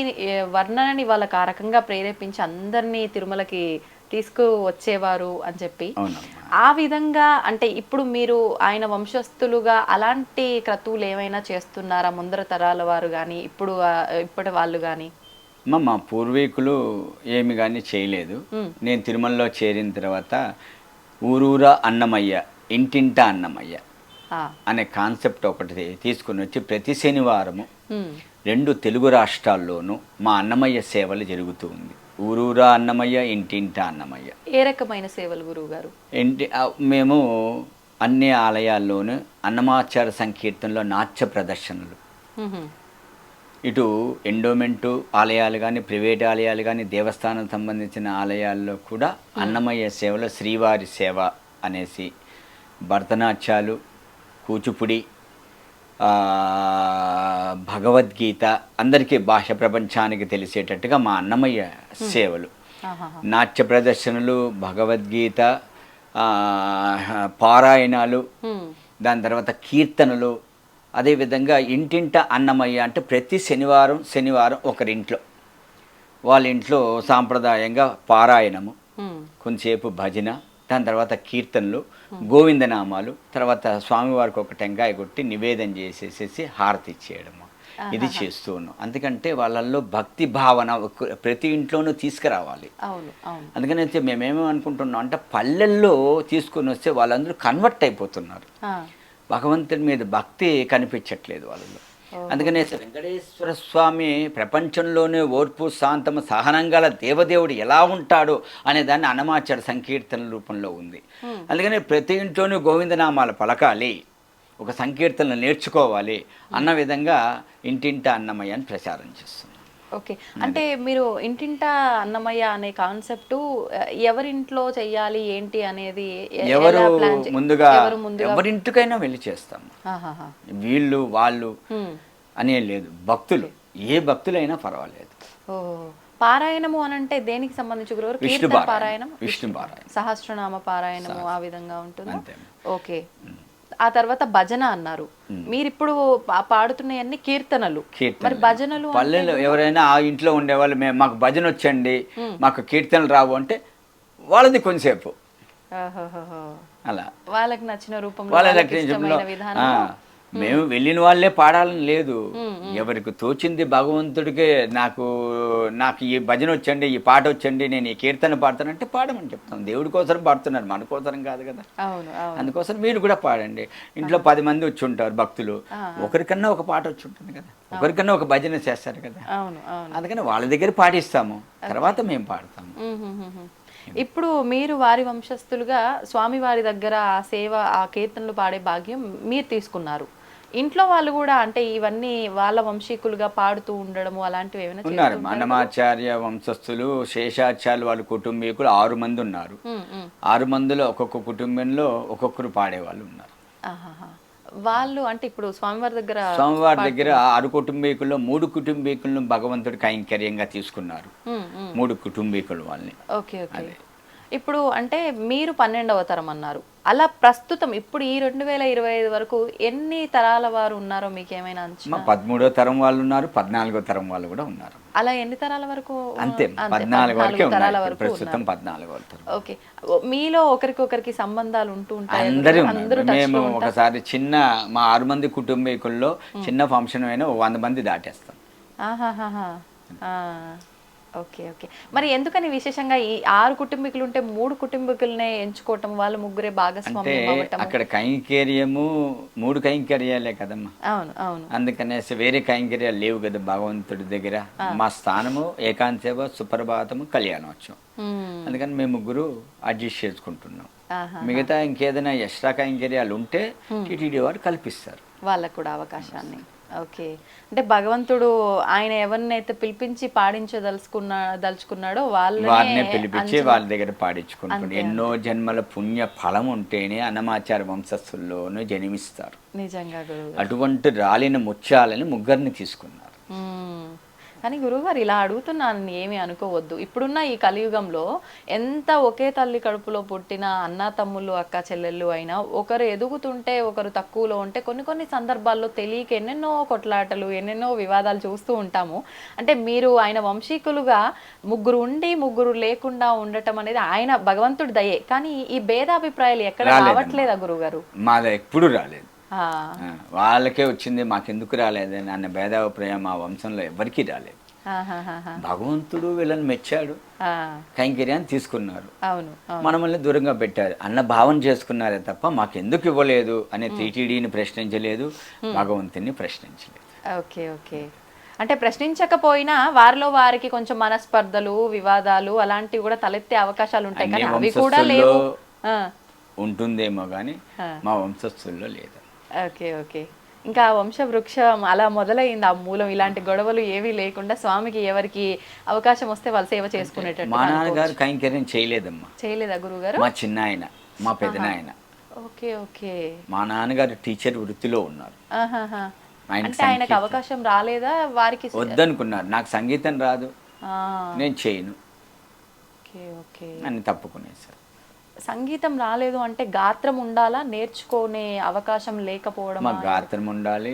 వర్ణనని వాళ్ళకి ఆ రకంగా ప్రేరేపించి అందరినీ తిరుమలకి తీసుకు వచ్చేవారు అని చెప్పి, ఆ విధంగా అంటే ఇప్పుడు మీరు ఆయన వంశస్థులుగా అలాంటి క్రతువులు ఏమైనా చేస్తున్నారా ముందర తరాల వారు కానీ ఇప్పటి వాళ్ళు కానీ? మా పూర్వీకులు ఏమి కానీ చేయలేదు. నేను తిరుమలలో చేరిన తర్వాత ఊరూరా అన్నమయ్య, ఇంటింటా అన్నమయ్య అనే కాన్సెప్ట్ ఒకటి తీసుకుని వచ్చి ప్రతి శనివారము 2 తెలుగు రాష్ట్రాల్లోనూ మా అన్నమయ్య సేవలు జరుగుతూ ఉంది. ఊరూరా అన్నమయ్య, ఇంటింటా అన్నమయ్య. ఏ రకమైన సేవలు గురువు గారు? మేము అన్ని ఆలయాల్లోనూ అన్నమాచార సంకీర్తనలో నాట్య ప్రదర్శనలు, ఇటు ఎండోమెంటు ఆలయాలు కానీ ప్రైవేట్ ఆలయాలు కానీ దేవస్థానం సంబంధించిన ఆలయాల్లో కూడా అన్నమయ్య సేవలో శ్రీవారి సేవ అనేసి భరతనాట్యాలు, కూచిపుడి, భగవద్గీత అందరికీ భాష ప్రపంచానికి తెలిసేటట్టుగా మా అన్నమయ్య సేవలు, నాట్య ప్రదర్శనలు, భగవద్గీత, పారాయణాలు, దాని తర్వాత కీర్తనలు. అదేవిధంగా ఇంటింట అన్నమయ్య అంటే ప్రతి శనివారం ఒకరింట్లో వాళ్ళ ఇంట్లో సాంప్రదాయంగా పారాయణము, కొంతసేపు భజన, దాని తర్వాత కీర్తనలు, గోవిందనామాలు, తర్వాత స్వామివారికి ఒక టెంకాయ కొట్టి నివేదన చేసేసేసి హారతి ఇచ్చేయడము. ఇది చేస్తూ ఉన్నాం. అందుకంటే వాళ్ళల్లో భక్తి భావన ప్రతి ఇంట్లోనూ తీసుకురావాలి. అందుకని మేమేమనుకుంటున్నాం అంటే పల్లెల్లో తీసుకొని వస్తే వాళ్ళందరూ కన్వర్ట్ అయిపోతున్నారు. భగవంతుడి మీద భక్తి కనిపించట్లేదు వాళ్ళలో. అందుకనే వెంకటేశ్వర స్వామి ప్రపంచంలోనే ఓర్పు, శాంతము, సహనంగల దేవదేవుడు ఎలా ఉంటాడు అనే దాన్ని అన్నమాచార సంకీర్తన రూపంలో ఉంది. అందుకని ప్రతి ఇంట్లోనూ గోవిందనామాలు పలకాలి, ఒక సంకీర్తనలు నేర్చుకోవాలి అన్న విధంగా ఇంటింటా అన్నమయ్య అని ప్రచారం చేస్తున్నాం. ఓకే, అంటే మీరు ఇంటింటా అన్నమయ్య అనే కాన్సెప్ట్ ఎవరింట్లో చెయ్యాలి ఏంటి అనేది ఎవరు ముందుగా ఎవరింటికైనా వెళ్ళి చేస్తాం. వీళ్ళు వాళ్ళు అనే లేదు, భక్తులు ఏ భక్తులైనా పర్వాలేదు. పారాయణము అని అంటే దేనికి సంబంధించి గురువు? విష్ణు పారాయణం, సహస్రనామ పారాయణము ఆ విధంగా ఉంటుంది. ఓకే, ఆ తర్వాత భజన అన్నారు. మీరు ఇప్పుడు పాడుతున్నవన్నీ కీర్తనలు. మరి భజనలు పల్లెలు ఎవరైనా ఆ ఇంట్లో ఉండేవాళ్ళు మాకు భజన వచ్చండి, మాకు కీర్తనలు రావు అంటే వాళ్ళది కొంచెంసేపు అలా వాళ్ళకి నచ్చిన రూపంలో మేము వెళ్ళిన వాళ్ళే పాడాలని లేదు. ఎవరికి తోచింది భగవంతుడికి నాకు ఈ భజన వచ్చండి, ఈ పాట వచ్చండి, నేను ఈ కీర్తన పాడతానంటే పాడమని చెప్తాం. దేవుడి కోసం పాడుతున్నారు, మన కోసరం కాదు కదా. అందుకోసం మీరు కూడా పాడండి. ఇంట్లో 10 మంది వచ్చి ఉంటారు భక్తులు, ఒకరికన్నా ఒక పాట వచ్చి ఉంటుంది కదా, ఒకరికన్నా ఒక భజన చేస్తారు కదా. అందుకని వాళ్ళ దగ్గర పాటిస్తాము, తర్వాత మేము పాడతాము. ఇప్పుడు మీరు వారి వంశస్థులుగా స్వామివారి దగ్గర ఆ సేవ, ఆ కీర్తనలు పాడే భాగ్యం మీరు తీసుకున్నారు. ఇంట్లో వాళ్ళు కూడా అంటే ఇవన్నీ వాళ్ళ వంశీకులుగా పాడుతూ ఉండడము అలాంటివి ఏమైనా ఉన్నారు? అన్నమాచార్య వంశస్థులు, శేషాచార్యులు వాళ్ళ కుటుంబీకులు 6 మంది ఉన్నారు. 6 మందిలో ఒక్కొక్క కుటుంబంలో ఒక్కొక్కరు పాడేవాళ్ళు ఉన్నారు. వాళ్ళు అంటే ఇప్పుడు స్వామివారి దగ్గర 6 కుటుంబీకుల్లో 3 కుటుంబీకులను భగవంతుడి కైంకర్యంగా తీసుకున్నారు. 3 కుటుంబీకులు వాళ్ళని. Okay okay. ఇప్పుడు అంటే మీరు 12వ తరం అన్నారు. అలా ప్రస్తుతం ఇప్పుడు ఈ 2025 వరకు ఎన్ని తరాల వారు ఉన్నారో మీకు ఏమైనా అంచనా? 13వ తరం వాళ్ళు ఉన్నారు, 14వ తరం వాళ్ళు కూడా ఉన్నారు. అలా ఎన్ని తరాల వరకు? అంతే, 14 తరాల వరకు ప్రస్తుతం 14వ తరం. ఓకే, మీలో ఒకరికొకరికి సంబంధాలు ఉంటూ ఉంటాయి? అందరూ మేము ఒకసారి చిన్న మా 6 మంది కుటుంబీకుల్లో చిన్న ఫంక్షన్ అయినా 100 మంది దాటేస్తాం. Okay okay. మరి ఎందుకని విశేషంగా ఈ 6 కుటుంబీకులు ఉంటే 3 కుటుంబీకులనే ఎంచుకోవటం, వాళ్ళు ముగ్గురే అంటే భాగస్వామ్యం అవ్వటము? అక్కడ కైంకర్యము 3 కైంకర్యాలే కదమ్మా. అవును అవును. అందుకనేసి వేరే కైంకర్యాలు లేవు కదా భగవంతుడి దగ్గర. మా స్థానము ఏకాంతసేవ, సుప్రభాతము, కళ్యాణోత్సవం. మ్మ్. అందుకని మేము ముగ్గురు అడ్జస్ట్ చేసుకుంటున్నాం. ఆహా. మిగతా ఇంకేదైనా ఎక్స్ట్రా కైంకర్యాలు ఉంటే టీటీడీ వారు కల్పిస్తారు. వాళ్ళకు కూడా అవకాశాన్ని. ఓకే. అంటే భగవంతుడు ఆయన ఎవరినైతే పిలిపించి దలుచుకున్నాడో వారినే వాళ్ళనే పిలిపించి వాళ్ళ దగ్గర పాడించుకుంటుంది. ఎన్నో జన్మల పుణ్య ఫలం ఉంటేనే అన్నమాచార వంశస్థుల్లోనూ జన్మిస్తారు. నిజంగా గురువు. అటువంటి రాలిన ముత్యాలని ముగ్గురిని తీసుకున్నారు. కానీ గురువుగారు ఇలా అడుగుతున్నాను, ఏమీ అనుకోవద్దు. ఇప్పుడున్న ఈ కలియుగంలో ఎంత ఒకే తల్లి కడుపులో పుట్టిన అన్న తమ్ముళ్ళు, అక్క చెల్లెళ్ళు అయినా ఒకరు ఎదుగుతుంటే ఒకరు తక్కువలో ఉంటే కొన్ని సందర్భాల్లో తెలియక ఎన్నెన్నో కొట్లాటలు, ఎన్నెన్నో వివాదాలు చూస్తూ ఉంటాము. అంటే మీరు ఆయన వంశీకులుగా ముగ్గురు ఉండి ముగ్గురు లేకుండా ఉండటం అనేది ఆయన భగవంతుడి దయే. కానీ ఈ భేదాభిప్రాయాలు ఎక్కడ రావట్లేదా గురుగారు? మాది ఎప్పుడు రాలేదు. వాళ్ళకే వచ్చింది, మాకెందుకు రాలేదని అన్న భేదాభిప్రాయం మా వంశంలో ఎవరికీ రాలేదు. భగవంతుడు వీళ్ళని మెచ్చాడు, కైంకర్యాన్ని తీసుకున్నారు, మనల్ని దూరంగా పెట్టారు అన్న భావన చేసుకున్నారే తప్ప మాకెందుకు ఇవ్వలేదు అనే టీటీడీని ప్రశ్నించలేదు, భగవంతుని ప్రశ్నించలేదు. Okay okay. అంటే ప్రశ్నించకపోయినా వారిలో వారికి కొంచెం మనస్పర్ధలు, వివాదాలు అలాంటివి కూడా తలెత్తే అవకాశాలు ఉంటాయి కానీ అవి కూడా లేవు. ఉంటుందేమో కానీ మా వంశస్థుల్లో లేదు. Okay okay. ఇంకా వంశ వృక్షం అలా మొదలైంది. ఆ మూలం ఇలాంటి గొడవలు ఏవీ లేకుండా స్వామికి ఎవరికి అవకాశం వస్తే వాళ్ళు సేవ చేసుకునేటట్టు. మా నాన్నగారు కైంకర్యం చేయలేదమ్మా. చేయలేదా గురుగారు? మా చిన్న ఆయన, మా పెదనాయన. Okay okay. మా నాన్నగారు టీచర్ వృత్తిలో ఉన్నారు. అంటే ఆయనకు అవకాశం రాలేదా? వారికి వద్దనుకున్నారు, నాకు సంగీతం రాదు, నేను చేయను అని తప్పుకునేసారు. సంగీతం రాలేదు అంటే గాత్రం ఉండాలా, నేర్చుకునే అవకాశం లేకపోవడం? గాత్రం ఉండాలి,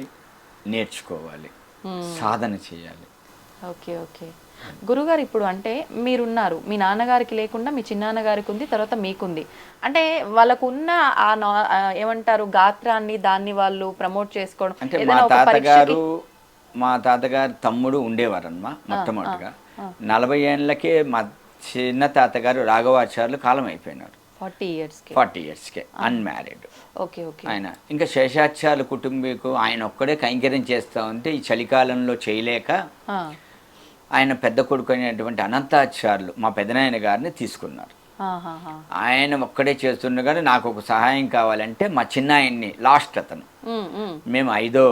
నేర్చుకోవాలి, సాధన చేయాలి. Okay okay. గురుగారు ఇప్పుడు అంటే మీరున్నారు, మీ నాన్నగారికి లేకుండా మీ చిన్నాన్నగారికి ఉంది, తర్వాత మీకుంది. అంటే వాళ్ళకున్న ఏమంటారు గాత్రాన్ని దాన్ని వాళ్ళు ప్రమోట్ చేసుకోవడం అంటే మా తాతగారు తమ్ముడు ఉండేవారమ్మా. మొట్టమొదటిగా 40 ఏళ్ళకే మా చిన్న తాతగారు రాఘవాచార్యులు కాలం అయిపోయినారు. 40 ఇయర్స్కే అన్మ్యారీడ్. Okay okay. ఆయన ఇంకా శేషాచార్యుల కుటుంబీకు ఆయన ఒక్కడే కైంకర్యం చేస్తూ ఉంటే ఈ చలికాలంలో చేయలేక ఆయన పెద్ద కొడుకు అయినటువంటి అనంతాచార్యులు మా పెదనాయన గారిని తీసుకున్నారు. ఆయన ఒక్కడే చేస్తుండగానే నాకు ఒక సహాయం కావాలంటే మా చిన్న ఆయన్ని, లాస్ట్ అతను, మేము 5వ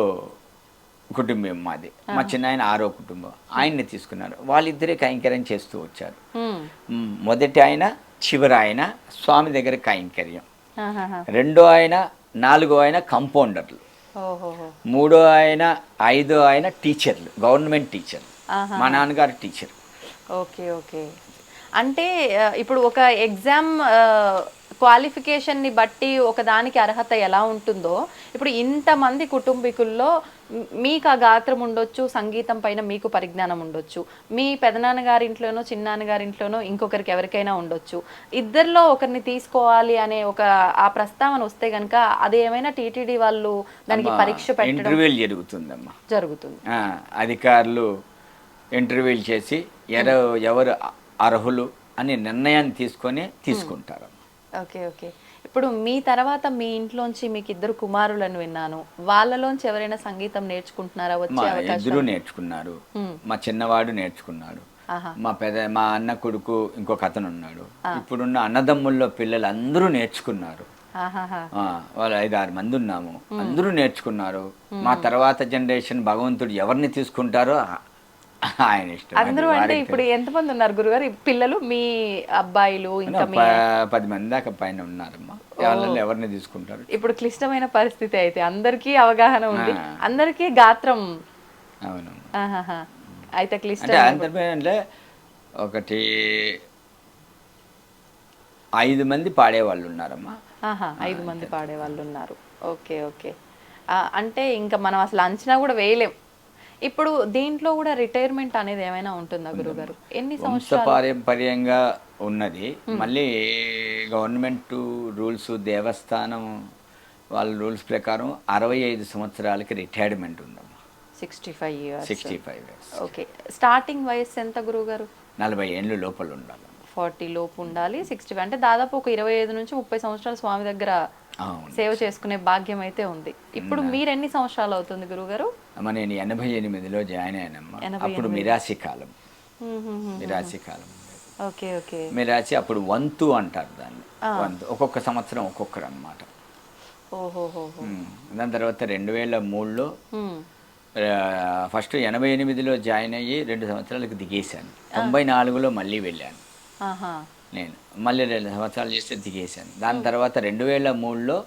కుటుంబం మాది, మా చిన్న ఆయన 6వ కుటుంబం, ఆయన్ని తీసుకున్నారు. వాళ్ళిద్దరే కైంకర్యం చేస్తూ వచ్చారు. మొదటి ఆయన, చివరి ఆయన స్వామి దగ్గర కైంకర్యం, రెండో ఆయన, 4వ ఆయన కంపౌండర్లు, 3వ ఆయన, 5వ ఆయన టీచర్లు, గవర్నమెంట్ టీచర్లు. మా నాన్నగారు టీచర్. Okay okay. అంటే ఇప్పుడు ఒక ఎగ్జామ్ క్వాలిఫికేషన్ని బట్టి ఒకదానికి అర్హత ఎలా ఉంటుందో ఇప్పుడు ఇంతమంది కుటుంబీకుల్లో మీకు ఆ గాత్రం ఉండొచ్చు, సంగీతం పైన మీకు పరిజ్ఞానం ఉండొచ్చు, మీ పెదనాన్నగారింట్లోనో చిన్నాన్నగారింట్లోనో ఇంకొకరికి ఎవరికైనా ఉండొచ్చు. ఇద్దరిలో ఒకరిని తీసుకోవాలి అనే ఒక ఆ ప్రస్తావన వస్తే కనుక అది ఏమైనా టీటీడీ వాళ్ళు దానికి పరీక్ష పెట్టడం ఇంటర్వ్యూలు జరుగుతుందమ్మా. జరుగుతుంది. అధికారులు ఇంటర్వ్యూలు చేసి ఎవరు అర్హులు అని నిర్ణయాన్ని తీసుకుంటారు. Okay okay. ఇప్పుడు మీ తర్వాత మీ ఇంట్లోంచి మీకు 2 కుమారులను విన్నాను, వాళ్ళలోంచి ఎవరైనా సంగీతం నేర్చుకుంటున్నారా? వచ్చే అవకాశం? 2 నేర్చుకున్నారు. మా చిన్నవాడు నేర్చుకున్నాడు, మా అన్న కొడుకు ఇంకొక అతను ఉన్నాడు. ఇప్పుడున్న అన్నదమ్ముల్లో పిల్లలు అందరూ నేర్చుకున్నారు. వాళ్ళు 5-6 మంది ఉన్నాము, అందరూ నేర్చుకున్నారు. మా తర్వాత జనరేషన్ భగవంతుడు ఎవరిని తీసుకుంటారో ఆయన ఇష్టం. అందరూ అంటే ఇప్పుడు ఎంతమంది ఉన్నారు గురుగారు పిల్లలు? మీ అబ్బాయిలు ఇంకా 10 మంది దాకా పైన ఉన్నారమ్మా. వాళ్ళని ఎవరిని తీసుకుంటారు? ఇప్పుడు క్లిష్టమైన పరిస్థితి అయితే అందరికీ అవగాహన ఉంది, అందరికీ గాత్రం. అవును. అయితే క్లిష్ట అంటే ఒకటి 5 మంది పాడేవాళ్ళు ఉన్నారమ్మా. 5 మంది పాడేవాళ్ళు ఉన్నారు. Okay okay. అంటే ఇంకా మనం అసలు అంచనా కూడా వేయలేం. ఇప్పుడు దీంట్లో కూడా రిటైర్మెంట్ అనేది ఏమైనా ఉంటుందా గురుగారు? ఎన్ని సంవత్సరాలు? పారంపర్యంగా ఉన్నది. మళ్ళీ గవర్నమెంట్ రూల్స్, దేవస్థానం వాళ్ళ రూల్స్ ప్రకారం 65 సంవత్సరాలకి రిటైర్మెంట్ ఉందమ్మా. 65 years. 65 years. ఓకే. స్టార్టింగ్ వయసు ఎంత గురుగారు? 40 ఏండ్లు లోపల ఉండాలి. 40 లోపు ఉండాలి. 60 అంటే దాదాపు ఒక 25 నుంచి 30 సంవత్సరాలు స్వామి దగ్గర అవును. సేవ చేసుకునే భాగ్యం అయితే ఉంది. ఇప్పుడు మీరు ఎన్ని సంవత్సరాలు అవుతుంది గురుగారు? అమ్మ నేను 88లో జాయిన్ అయ్యానమ్మా. 88. అప్పుడు మిరాసి కాలం. మిరాసి కాలం. Okay okay. మిరాసి అప్పుడు వంతు అంటారు దాన్ని. వంతు ఒక్కొక్క సంవత్సరం ఒక్కొక్కరు అనమాట. ఓహోహో. దాని తర్వాత 2003లో ఫస్ట్ 88లో జాయిన్ అయ్యి 2 సంవత్సరాలకు దిగేశాను. 94లో మళ్ళీ వెళ్ళాను నేను. మళ్ళీ 2 సంవత్సరాలు చేస్తే దిగేశాను. దాని తర్వాత 2003లో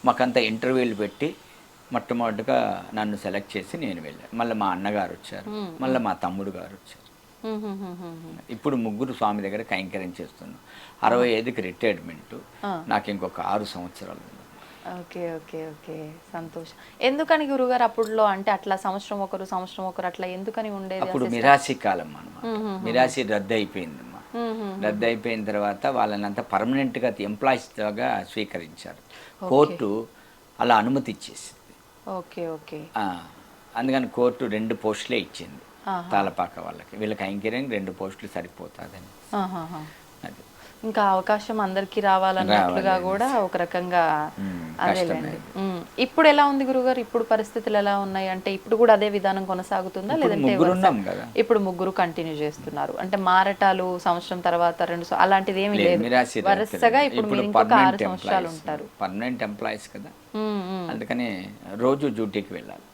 మాకంతా ఇంటర్వ్యూలు పెట్టి మొట్టమొదటిగా నన్ను సెలెక్ట్ చేసి నేను వెళ్ళాను. మళ్ళీ మా అన్నగారు వచ్చారు, మళ్ళీ మా తమ్ముడు గారు వచ్చారు. ఇప్పుడు ముగ్గురు స్వామి దగ్గర కైంకర్యం చేస్తున్నాం. 65కి రిటైర్మెంట్. నాకు ఇంకొక 6 సంవత్సరాలు. ఓకే ఓకే ఓకే, సంతోషం. ఎందుకని గురుగారు అప్పుడులో అంటే అట్లా సంవత్సరం ఒకరు అట్లా ఎందుకని ఉండేది? అప్పుడు మిరాసి కాలం అన్నమాట. మిరాసి రద్దు అయిపోయిందమ్మా. రద్దు అయిపోయిన తర్వాత వాళ్ళనంతా పర్మనెంట్గా ఎంప్లాయీస్గా స్వీకరించారు. కోర్టు అలా అనుమతి ఇచ్చేసింది. Okay okay. అందుకని కోర్టు 2 పోస్టులే ఇచ్చింది తాళపాక వాళ్ళకి. వీళ్ళకి కైంకర్యం 2 పోస్టులు సరిపోతుందని. అది ఇంకా అవకాశం అందరికి రావాలన్నట్లుగా కూడా ఒక రకంగా అదేలేండి. ఇప్పుడు ఎలా ఉంది గురుగారు? ఇప్పుడు పరిస్థితులు ఎలా ఉన్నాయి? అంటే ఇప్పుడు కూడా అదే విధానం కొనసాగుతుందా లేదంటే ఇప్పుడు ముగ్గురు కంటిన్యూ చేస్తున్నారు? అంటే మారటాలు సంవత్సరం తర్వాత 2 అలాంటిది ఏమీ లేదు, వరుసగా ఇప్పుడు మీరు ఇంకొక 6 సంవత్సరాలు ఉంటారు. పర్మనెంట్ ఎంప్లాయీస్ కదా, అందుకని రోజు డ్యూటీకి వెళ్ళాలి.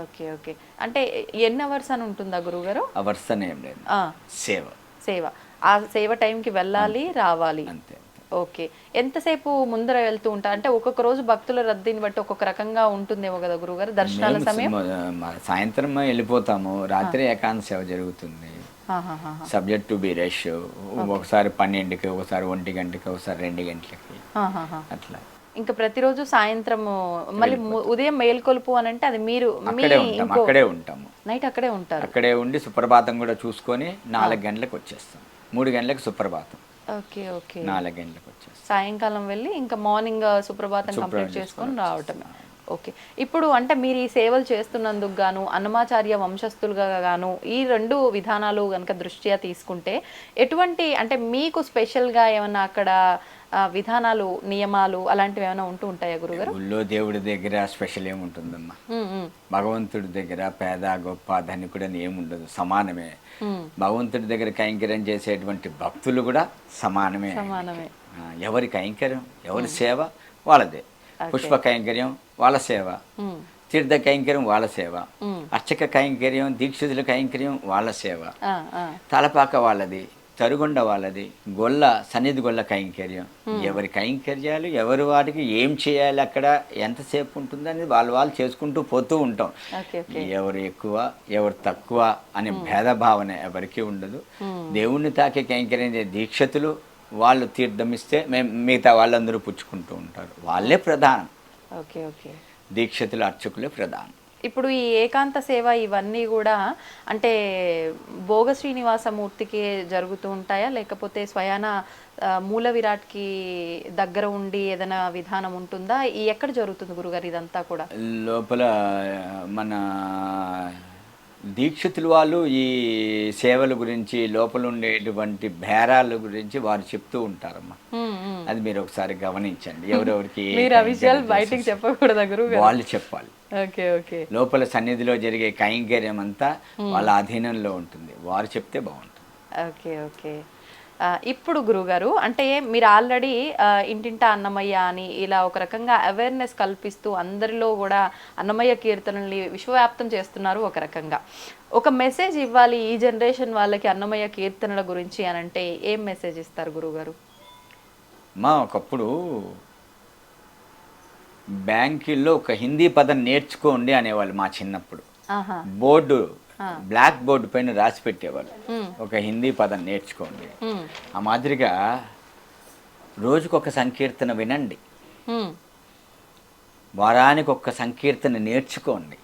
Okay okay. అంటే ఎన్ని అవర్స్ అని ఉంటుందా గురుగారు? అవర్స్ అని ఏం లేదు, సేవ. సేవ ఆ సేవ టైంకి వెళ్ళాలి రావాలి అంతే. ఓకే. ఎంతసేపు ముందర వెళ్తూ ఉంటారు? అంటే ఒక్కొక్క రోజు భక్తుల రద్దీని బట్టి ఒక్కొక్క రకంగా ఉంటుందేమో కదా గురుగారు దర్శనాల సమయం? సాయంత్రం వెళ్ళిపోతాము, రాత్రి ఏకాంత సేవ జరుగుతుంది. Subject to be rush. ఒకసారి 12కి, ఒకసారి 1 గంటకి, ఒకసారి 2 గంటలకి అట్లా. ఇంకా ప్రతిరోజు సాయంత్రం మళ్ళీ ఉదయం మేల్కొలుపు అని అంటే అది మీరు అక్కడే ఉంటాము. నైట్ అక్కడే ఉంటారు? అక్కడే ఉండి సుప్రభాతం కూడా చూసుకొని 4 గంటలకు వచ్చేస్తాం. 3 గంటలకు సుప్రభాతం. Okay okay. 4 గంటలకు వచ్చేస్తాం. సాయంకాలం వెళ్ళి ఇంకా మార్నింగ్ సుప్రభాతం కంప్లీట్ చేసుకొని రావటం. ఓకే. ఇప్పుడు అంటే మీరు ఈ సేవలు చేస్తున్నందుకు గాను అన్నమాచార్య వంశస్థులుగా గాను ఈ 2 విధానాలు కనుక దృష్ట్యా తీసుకుంటే ఎటువంటి అంటే మీకు స్పెషల్గా ఏమన్నా అక్కడ విధానాలు నియమాలు అలాంటివి ఏమైనా ఉంటూ ఉంటాయా గురుగారు? ఊళ్ళో దేవుడి దగ్గర స్పెషల్ ఏముంటుందమ్మా. భగవంతుడి దగ్గర పేద గొప్ప ధనికుడు అని ఏముండదు, సమానమే. భగవంతుడి దగ్గర కైంకర్యం చేసేటువంటి భక్తులు కూడా సమానమే. ఎవరి కైంకర్యం ఎవరి సేవ వాళ్ళదే. పుష్ప కైంకర్యం వాళ్ళ సేవ, తీర్థ కైంకర్యం వాళ్ళ సేవ, అర్చక కైంకర్యం దీక్షితుల కైంకర్యం వాళ్ళ సేవ, తలపాక వాళ్ళది, తరుగుండ వాళ్ళది, గొల్ల సన్నిధి గొల్ల కైంకర్యం. ఎవరి కైంకర్యాలు ఎవరి వాటికి ఏం చేయాలి, అక్కడ ఎంతసేపు ఉంటుందని వాళ్ళు చేసుకుంటూ పోతూ ఉంటాం. ఎవరు ఎక్కువ ఎవరు తక్కువ అనే భేదభావన ఎవరికి ఉండదు. దేవుణ్ణి తాకే కైంకర్యం దీక్షతులు వాళ్ళు తీర్థమిస్తే మిగతా వాళ్ళందరూ పుచ్చుకుంటూ ఉంటారు. వాళ్ళే ప్రధానం. Okay okay. దీక్షతులు అర్చకులే ప్రధానం. ఇప్పుడు ఈ ఏకాంత సేవ ఇవన్నీ కూడా అంటే భోగ శ్రీనివాసమూర్తికి జరుగుతూ ఉంటాయా లేకపోతే స్వయాన మూల విరాట్కి దగ్గర ఉండి ఏదైనా విధానం ఉంటుందా? ఈ ఎక్కడ జరుగుతుంది గురుగారు ఇదంతా కూడా? లోపల మన దీక్షితులు వాళ్ళు ఈ సేవల గురించి లోపల ఉండేటువంటి బేరాల గురించి వారు చెప్తూ ఉంటారమ్మా. అది మీరు ఒకసారి గమనించండి. ఎవరెవరికి బయటికి చెప్పకూడదు గురుగారు, వాళ్ళు చెప్పాలి. Okay okay. లోపల సన్నిధిలో జరిగే కైంకర్యం అంతా వాళ్ళ అధీనంలో ఉంటుంది, వారు చెప్తే బాగుంటుంది. Okay okay. ఇప్పుడు గురుగారు అంటే మీరు ఆల్రెడీ ఇంటింటా అన్నమయ్య అని ఇలా ఒక రకంగా అవేర్నెస్ కల్పిస్తూ అందరిలో కూడా అన్నమయ్య కీర్తనల్ని విశ్వవ్యాప్తం చేస్తున్నారు. ఒక రకంగా ఒక మెసేజ్ ఇవ్వాలి ఈ జనరేషన్ వాళ్ళకి అన్నమయ్య కీర్తనల గురించి అని అంటే ఏం మెసేజ్ ఇస్తారు గురుగారు? ఒకప్పుడు బ్యాంకుల్లో ఒక హిందీ పదం నేర్చుకోండి అనేవాళ్ళు మా చిన్నప్పుడు. బోర్డు బ్లాక్ బోర్డు పైన రాసి పెట్టేవాళ్ళు, ఒక హిందీ పదం నేర్చుకోండి. ఆ మాదిరిగా రోజుకొక సంకీర్తన వినండి, వారానికి ఒక సంకీర్తన నేర్చుకోండి,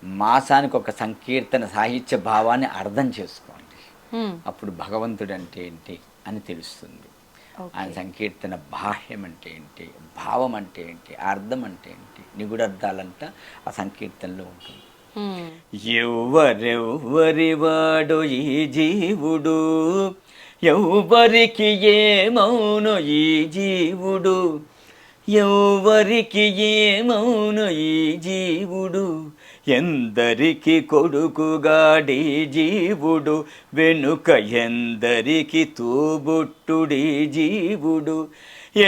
మాసానికి ఒక సంకీర్తన సాహిత్య భావాన్ని అర్థం చేసుకోండి. అప్పుడు భగవంతుడు అంటే ఏంటి అని తెలుస్తుంది. ఆ సంకీర్తన బాహ్యం అంటే ఏంటి, భావం అంటే ఏంటి, అర్థం అంటే ఏంటి, నిగుడార్థాలంతా ఆ సంకీర్తనలో ఉంటుంది. హ్మ్. ఎవ్వరెవ్వరివాడు ఈ జీవుడు, ఎవ్వరికి ఏమౌను ఈ జీవుడు, ఎవ్వరికి ఏమౌను ఈ జీవుడు, ఎందరికి కొడుకుగాడి జీవుడు, వెనుక ఎందరికి తోబుట్టుడి జీవుడు,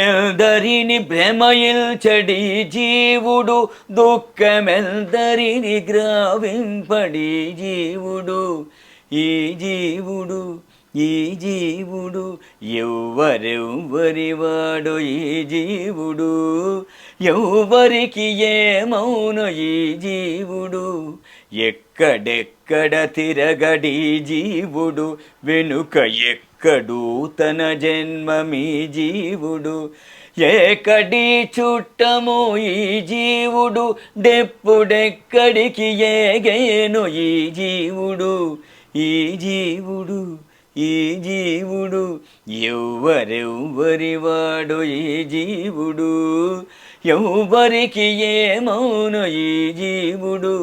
ఎందరిని భ్రమయిల్చడి జీవుడు, దుఃఖమెందరిని గ్రావింపడి జీవుడు, ఈ జీవుడు, ఈ జీవుడు, ఎవ్వరెవ్వరివాడు ఈ జీవుడు, ఎవ్వరికి ఏమౌను ఈ జీవుడు, ఎక్కడెక్కడ తిరగడి జీవుడు, వెనుక ఎక్కడు తన జన్మమీ జీవుడు, ఏకడి చుట్టము ఈ జీవుడు, డెప్పుడెక్కడికి ఏగేను ఈ జీవుడు, ఈ జీవుడు, ఈ జీవుడు, ఎవ్వరెవ్వరివాడు ఈ జీవుడు, ఎవ్వరికి ఏమౌను ఈ జీవుడు,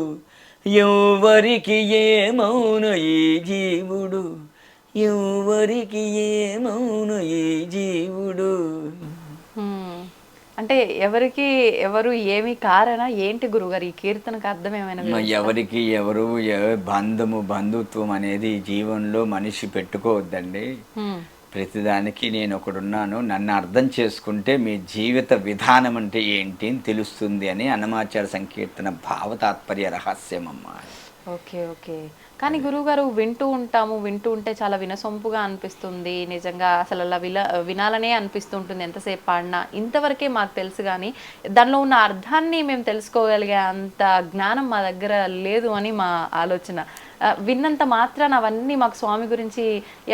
ఎవ్వరికి ఏమౌను ఈ జీవుడు, ఎవ్వరికి ఏమౌను ఈ జీవుడు. హ్మ్. అంటే ఎవరికి ఎవరు ఏమి కారణ ఏంటి గురుగారు ఈ కీర్తనకు అర్థం ఏమైనా ఎవరికి ఎవరు బంధుత్వం అనేది ఈ జీవనంలో మనిషి పెట్టుకోవద్దండి. ప్రతిదానికి నేను ఒకడున్నాను, నన్ను అర్థం చేసుకుంటే మీ జీవిత విధానం అంటే ఏంటి అని తెలుస్తుంది అని అన్నమాచార్య సంకీర్తన భావ తాత్పర్య రహస్యం అమ్మా. Okay okay. కానీ గురువుగారు వింటూ ఉంటే చాలా వినసొంపుగా అనిపిస్తుంది నిజంగా, అసలు అలా వినాలనే అనిపిస్తుంటుంది ఎంతసేపు పాడినా. ఇంతవరకే మాకు తెలుసు కానీ దానిలో ఉన్న అర్థాన్ని మేము తెలుసుకోగలిగే అంత జ్ఞానం మా దగ్గర లేదు అని మా ఆలోచన. విన్నంత మాత్రాన అవన్నీ మాకు స్వామి గురించి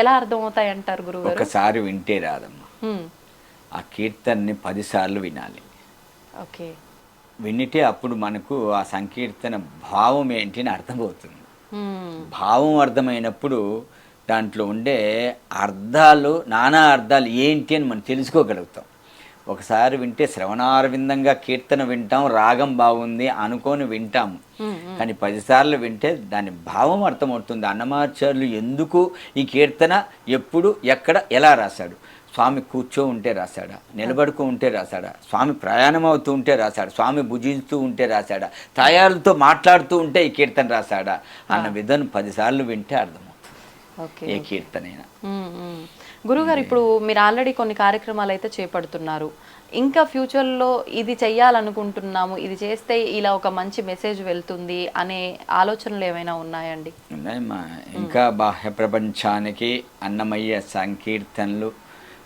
ఎలా అర్థమవుతాయి అంటారు గురువుగారు? ఒకసారి వింటే రాదమ్మా, ఆ కీర్తనని 10 సార్లు వినాలి. ఓకే. వినితే అప్పుడు మనకు ఆ సంకీర్తన భావం ఏంటి అని అర్థమవుతుంది. భావం అర్థమైనప్పుడు దాంట్లో ఉండే అర్థాలు, నానా అర్థాలు ఏంటి అని మనం తెలుసుకోగలుగుతాం. ఒకసారి వింటే శ్రవణారవిందంగా కీర్తన వింటాం, రాగం బాగుంది అనుకొని వింటాము. కానీ 10 సార్లు వింటే దాని భావం అర్థమవుతుంది. అన్నమాచార్యులు ఎందుకు ఈ కీర్తన ఎప్పుడు ఎక్కడ ఎలా రాశాడు, స్వామి కూర్చో ఉంటే రాశాడా, నిలబడుకో ఉంటే రాశాడా, స్వామి ప్రయాణం అవుతూ ఉంటే రాశాడా, స్వామి భుజిస్తూ ఉంటే రాశాడా, తాయాలతో మాట్లాడుతూ ఉంటే ఈ కీర్తన రాశాడా అన్న విధానం 10 సార్లు వింటే అర్థమవుతుంది ఏ కీర్తనైనా. గురుగారు, ఇప్పుడు మీరు ఆల్రెడీ కొన్ని కార్యక్రమాలు అయితే చేపడుతున్నారు, ఇంకా ఫ్యూచర్లో ఇది చెయ్యాలనుకుంటున్నాము, ఇది చేస్తే ఇలా ఒక మంచి మెసేజ్ వెళ్తుంది అనే ఆలోచనలు ఏమైనా ఉన్నాయండి? ఉన్నాయమ్మా. ఇంకా బాహ్య ప్రపంచానికి అన్నమయ్య సంకీర్తనలు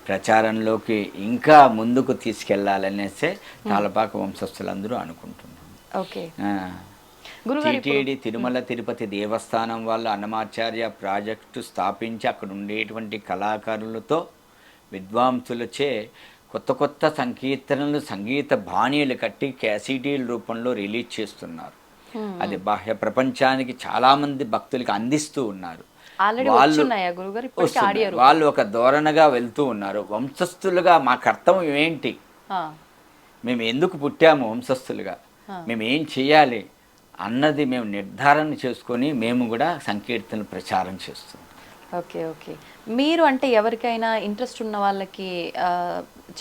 ప్రచారంలోకి ఇంకా ముందుకు తీసుకెళ్లాలనేసే తాళపాక వంశస్థులందరూ అనుకుంటున్నారు. ఓకే. టీటీడీ తిరుమల తిరుపతి దేవస్థానం వాళ్ళు అన్నమాచార్య ప్రాజెక్టు స్థాపించి అక్కడ ఉండేటువంటి కళాకారులతో విద్వాంసులచే కొత్త కొత్త సంకీర్తనలు, సంగీత బాణీలు కట్టి క్యాసిడీల రూపంలో రిలీజ్ చేస్తున్నారు. అది బాహ్య ప్రపంచానికి చాలామంది భక్తులకి అందిస్తూ ఉన్నారు. వాళ్ళు ఒక ధోరణగా వెళ్తూ ఉన్నారు. వంశస్థులుగా మా కర్తవ్యం ఏంటి, మేము ఎందుకు పుట్టాము వంశస్థులుగా, మేము ఏం చేయాలి అన్నది మేము నిర్ధారణ చేసుకొని మేము కూడా సంకీర్తనలు ప్రచారం చేస్తున్నాం. Okay okay. మీరు అంటే ఎవరికైనా ఇంట్రెస్ట్ ఉన్న వాళ్ళకి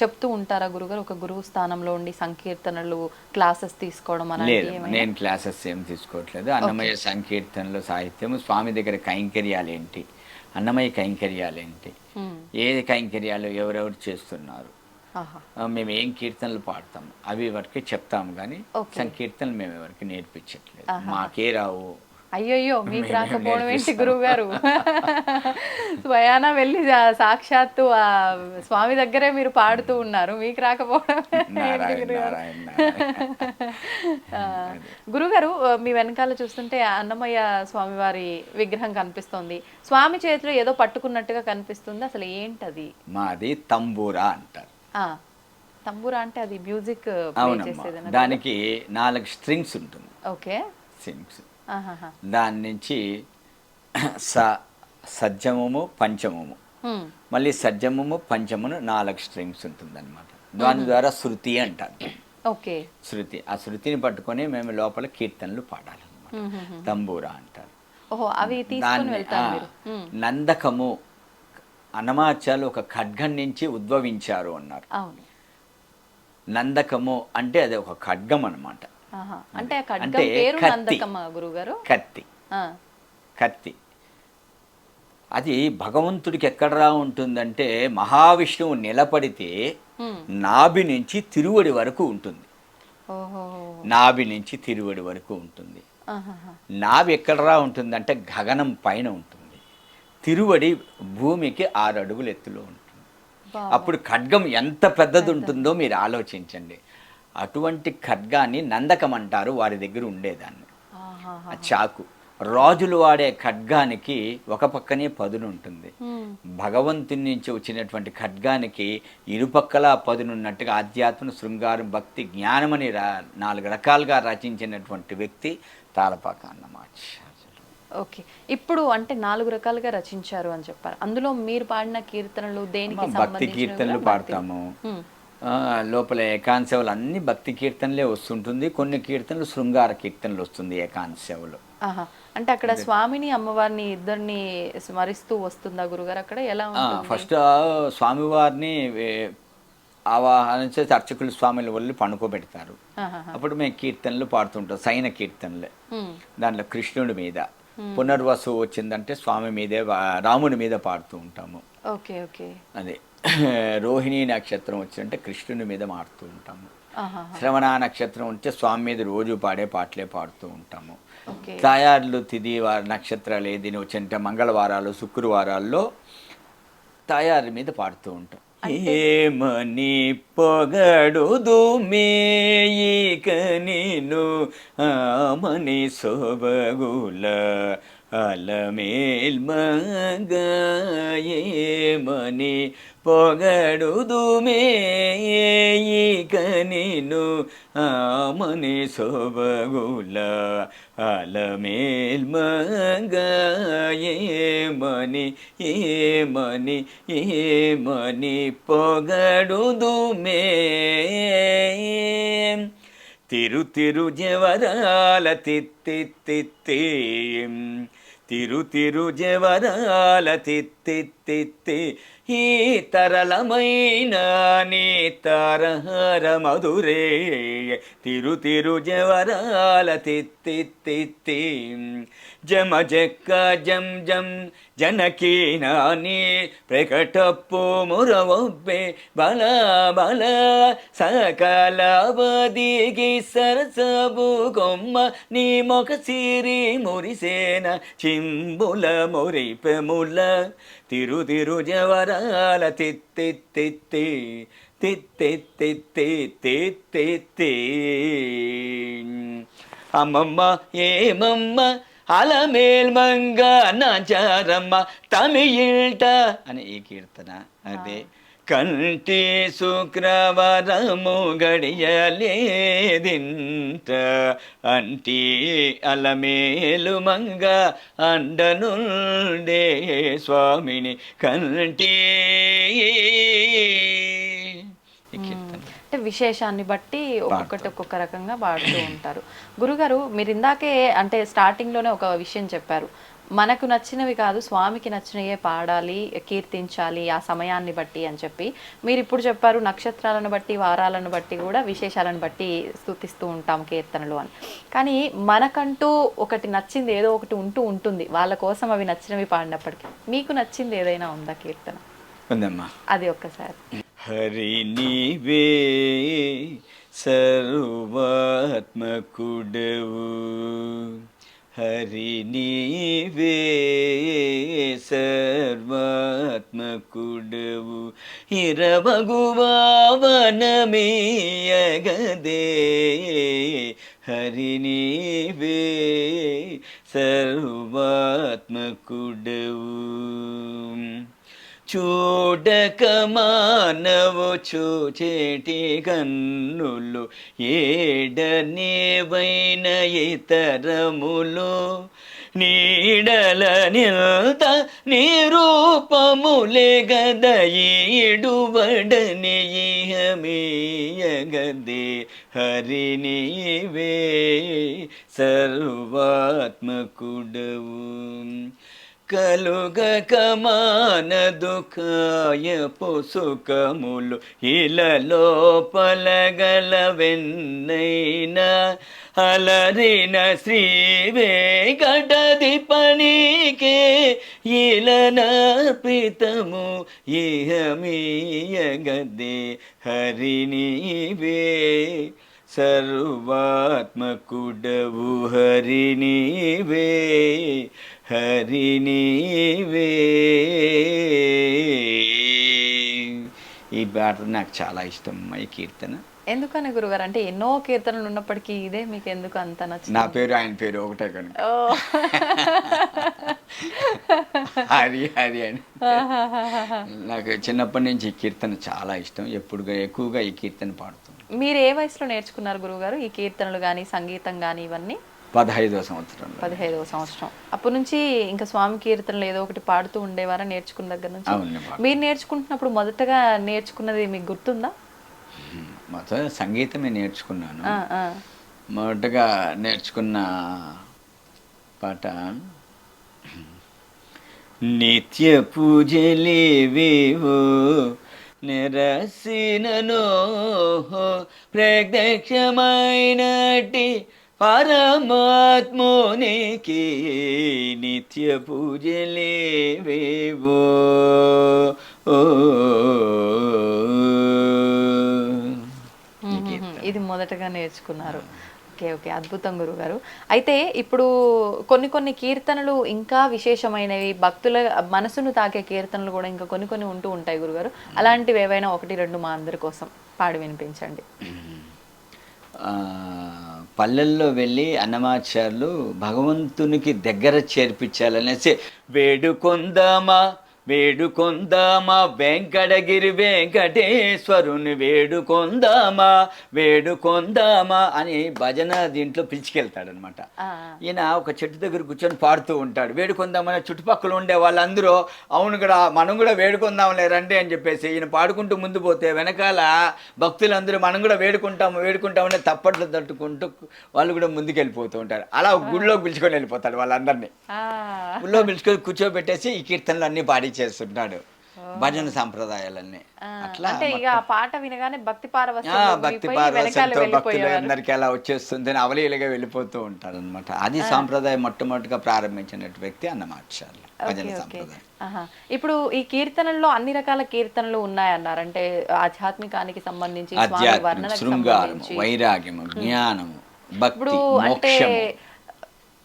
చెప్తూ ఉంటారా గురుగారు, ఒక గురువు స్థానంలో ఉండి సంకీర్తనలు క్లాసెస్ తీసుకోవడం లేదు, నేను క్లాసెస్ ఏం తీసుకోవట్లేదు. అన్నమయ్య సంకీర్తనలు సాహిత్యం, స్వామి దగ్గర కైంకర్యాలు ఏంటి, అన్నమయ్య కైంకర్యాలు ఏంటి, ఏ కైంకర్యాలు ఎవరెవరు చేస్తున్నారు, మేము ఏం కీర్తనలు పాడతాం అవి ఎవరికి చెప్తాము, కానీ సంకీర్తనలు మేము ఎవరికి నేర్పించట్లేదు. మాకే రావు. అయ్యయ్యో, మీకు రాకపోవడం ఏంటి గురువు గారు? స్వయాన వెళ్ళి సాక్షాత్తు ఆ స్వామి దగ్గరే మీరు పాడుతూ ఉన్నారు, మీకు రాకపోవడం. గురుగారు, మీ వెనకాల చూస్తుంటే అన్నమయ్య స్వామి వారి విగ్రహం కనిపిస్తోంది. స్వామి చేతిలో ఏదో పట్టుకున్నట్టుగా కనిపిస్తుంది, అసలు ఏంటది? మాది తంబూరా అంటారు. తంబూరా అంటే అది మ్యూజిక్. దానికి 4 స్ట్రింగ్స్ ఉంటుంది. ఓకే. స్ట్రింగ్స్, దాని నుంచి సజ్జమము పంచమము, మళ్ళీ సజ్జమము పంచమును 4 స్ట్రింగ్స్ ఉంటుంది అనమాట. దాని ద్వారా శృతి అంటారు. ఓకే. శృతి, ఆ శృతిని పట్టుకొని మేము లోపల కీర్తనలు పాడాలన్నమాట. తంబూరా అంటారు. ఓహో, అవి తీసుకొని దాన్ని వెళ్తారు మీరు. నందకము, అన్నమాచార్యులు ఒక ఖడ్గం నుంచి ఉద్భవించారు అన్నారు. అవును. నందకము అంటే అది ఒక ఖడ్గం అన్నమాట. అంటే ఆ ఖడ్గం అంటే పేరు కత్తి. నందకమ్మ గురుగారు. కత్తి. కత్తి అది భగవంతుడికి ఎక్కడరా ఉంటుందంటే మహావిష్ణువు నిలబడితే నాభి నుంచి తిరువడి వరకు ఉంటుంది. నాభి నుంచి తిరువడి వరకు ఉంటుంది. నాభి ఎక్కడరా ఉంటుందంటే గగనం పైన ఉంటుంది. తిరువడి భూమికి 6 అడుగుల ఎత్తులో ఉంటుంది. అప్పుడు ఖడ్గం ఎంత పెద్దది ఉంటుందో మీరు ఆలోచించండి. అటువంటి ఖడ్గాన్ని నందకం అంటారు. వారి దగ్గర ఉండేదాన్ని. ఆ చాకు రాజులు వాడే ఖడ్గానికి ఒక పక్కనే పదును ఉంటుంది. భగవంతుని నుంచి వచ్చినటువంటి ఖడ్గానికి ఇరుపక్కల పదునున్నట్టుగా ఆధ్యాత్మ, శృంగారం, భక్తి, జ్ఞానమని 4 రకాలుగా రచించినటువంటి వ్యక్తి తాళపాక అన్నమాచార్యులు. ఓకే, ఇప్పుడు అంటే 4 రకాలుగా రచించారు అని చెప్పారు. అందులో మీరు పాడిన కీర్తనలు దేనికి భక్తి కీర్తనలు పాడతాము. లోపల ఏకాంశవులు అన్ని భక్తి కీర్తనలే వస్తుంటుంది. కొన్ని కీర్తనలు శృంగార కీర్తనలు వస్తుంది ఏకాంశవులు. అంటే అక్కడ స్వామిని అమ్మవారిని ఇద్దరిని స్మరిస్తూ వస్తుందా గురుగారు? అక్కడ ఎలా ఉంటుంది? ఫస్ట్ స్వామివారిని ఆవాహన చేసి అర్చకులు స్వామిని వెళ్ళి పండుకోబెడతారు. అప్పుడు మేము కీర్తనలు పాడుతుంటాం, సైన కీర్తనలే. దాంట్లో కృష్ణుడి మీద పునర్వసు వచ్చిందంటే స్వామి మీదే, రాముని మీద పాడుతూ ఉంటాము. Okay okay. అదే రోహిణీ నక్షత్రం వచ్చిందంటే కృష్ణుని మీద మాడుతూ ఉంటాము. శ్రవణ నక్షత్రం ఉంటే స్వామి మీద రోజు పాడే పాటలే పాడుతూ ఉంటాము. తాయార్లు తిథి నక్షత్రాలు ఏదిని వచ్చింటే మంగళవారాలు, శుక్రవారాల్లో తాయారు మీద పాడుతూ ఉంటాం. ఏమని పొగడుదు మేయిక నీను ఆమని సొబగుల అలమేల్మగ, ఏమని పొగడుదు మేయిక నీను ఆమని సొబగుల అలమేల్మగ, ఏమని ఏమని ఏమని పొగడుదు మే తిరు తిరు జవరాల తిత్తి తిరు తిరు జవరాల తిత్తి ఈ తరళమైన నీ తారహార మధురే తిరు తిరు జవరాల తిత్తి జమ జక్క జం జం జనకీ నాని ప్రకటప్పు మురవొబ్బే బల బల సకలవదిగి సరసబు కొమ్మ నీ మొక సిరి మురిసేన చింబుల మురిపెముల తిరు తిరు జవరాల తిత్తి అమ్మమ్మ ఏమమ్మ అలమేల్మంగ నాచారమ్మ తమిళట అని ఈ కీర్తన. అదే కంటి శుక్రవారము గడియలేదింట అంటి అలమేలు మంగ అండనుండే స్వామిని కంటి. అంటే విశేషాన్ని బట్టి ఒక్కొక్క రకంగా పాడుతూ ఉంటారు. గురుగారు, మీరు ఇందాకే అంటే స్టార్టింగ్లోనే ఒక విషయం చెప్పారు, మనకు నచ్చినవి కాదు స్వామికి నచ్చినవే పాడాలి, కీర్తించాలి ఆ సమయాన్ని బట్టి అని చెప్పి. మీరు ఇప్పుడు చెప్పారు నక్షత్రాలను బట్టి, వారాలను బట్టి కూడా విశేషాలను బట్టి స్తుతిస్తూ ఉంటాం కీర్తనలు అని. కానీ మనకంటూ ఒకటి నచ్చింది ఏదో ఒకటి ఉంటుంది, వాళ్ళ కోసం అవి నచ్చినవి పాడినప్పటికీ. మీకు నచ్చింది ఏదైనా ఉందా కీర్తన? ఉందమ్మా, అది ఒక్కసారి. హరి నీవే సర్వాత్మకుడవు, హరి నీవే సర్వాత్మకుడవు, ఇరవగువావనమీయగదే హరి నీవే సర్వాత్మకుడవు. చూడక మానవు చూచేటి కన్నులు ఏడనేవైన ఇతరములు నీడల నిల్త నిరూపములే గదయిడువడని ఇహమీయగదే హరి నీవే సర్వాత్మకుడవు కలుగక మానదుకాయ పొసుకములు ఇలలో పలగలవెన్నైనా అలరిన శ్రీ వెంకటధిపనికే ఇలనర్పితము ఇహమీయగదే హరి నీవే సర్వాత్మకుడవు హరి నీవే హరి నీవే. ఈ పాట నాకు చాలా ఇష్టం ఈ కీర్తన. ఎందుకని గురుగారు, అంటే ఎన్నో కీర్తనలు ఉన్నప్పటికీ ఇదే మీకు ఎందుకు అంత నచ్చింది? నా పేరు ఆయన పేరు ఒకటే కనుక హరి హరి అని. నాకు చిన్నప్పటి నుంచి ఈ కీర్తన చాలా ఇష్టం, ఎక్కువగా ఈ కీర్తన పాడుతాను. మీరు ఏ వయసులో నేర్చుకున్నారు గురుగారు ఈ కీర్తనలు కానీ సంగీతం కానీ ఇవన్నీ? 15వ సంవత్సరం. 15వ సంవత్సరం. అప్పటి నుంచి ఇంకా స్వామి కీర్తనలు ఏదో ఒకటి పాడుతూ ఉండేవారా నేర్చుకున్న దగ్గర నుంచి? మీరు నేర్చుకుంటున్నప్పుడు మొదటగా నేర్చుకున్నది మీకు గుర్తుందా? మొత్తం సంగీతమే నేర్చుకున్నాను. మొదటగా నేర్చుకున్న పాట నిత్య పూజలేవేవో నిరసిననో ప్రత్యక్షమైనటి పరమాత్మోనికి నిత్య పూజలేవేవో. ఇది మొదటగా నేర్చుకున్నారు. ఓకే ఓకే, అద్భుతం గురుగారు. అయితే ఇప్పుడు కొన్ని కీర్తనలు ఇంకా విశేషమైనవి, భక్తుల మనసును తాకే కీర్తనలు కూడా ఇంకా కొన్ని ఉంటూ ఉంటాయి గురుగారు. అలాంటివి ఏవైనా 1-2 మా అందరి కోసం పాడి వినిపించండి. పల్లెల్లో వెళ్ళి అన్నమాచార్యులు భగవంతునికి దగ్గర చేర్పించాలనేసి వేడుకొందామా వేడుకొందామా వెంకటగిరి వెంకటేశ్వరుని వేడుకొందామా అని భజన దీంట్లో పిలిచికెళ్తాడనమాట. ఈయన ఒక చెట్టు దగ్గర కూర్చొని పాడుతూ ఉంటాడు. వేడుకొందామని చుట్టుపక్కల ఉండే వాళ్ళందరూ అవును కూడా మనం కూడా వేడుకొందాంలే రండి అని చెప్పేసి ఈయన పాడుకుంటూ ముందు పోతే వెనకాల భక్తులందరూ మనం కూడా వేడుకుంటామని తప్పట్లు తట్టుకుంటూ వాళ్ళు కూడా ముందుకెళ్ళిపోతూ ఉంటారు. అలా గుడిలోకి పిలుచుకొని వెళ్ళిపోతాడు వాళ్ళందరినీ. గుడిలో పిలుచుకొని కూర్చోబెట్టేసి ఈ కీర్తనలు అన్ని పాడి చేస్తుంటాడు, భజన సాంప్రదాయాలన్నీ. అట్లా పాట వినగానే భక్తి పారవశ్యంతో భక్తులందరికీ అలా వచ్చేస్తుంది, అవలీలుగా వెళ్ళిపోతూ ఉంటారు అనమాట. అది సాంప్రదాయం మొట్టమొదటిగా ప్రారంభించిన వ్యక్తి అన్నమాచార్యులు, భజన సాంప్రదాయం. ఇప్పుడు ఈ కీర్తనల్లో అన్ని రకాల కీర్తనలు ఉన్నాయన్నారు, అంటే ఆధ్యాత్మికానికి సంబంధించి, శృంగారము, వైరాగ్యము, జ్ఞానము, భక్తి, మోక్షము.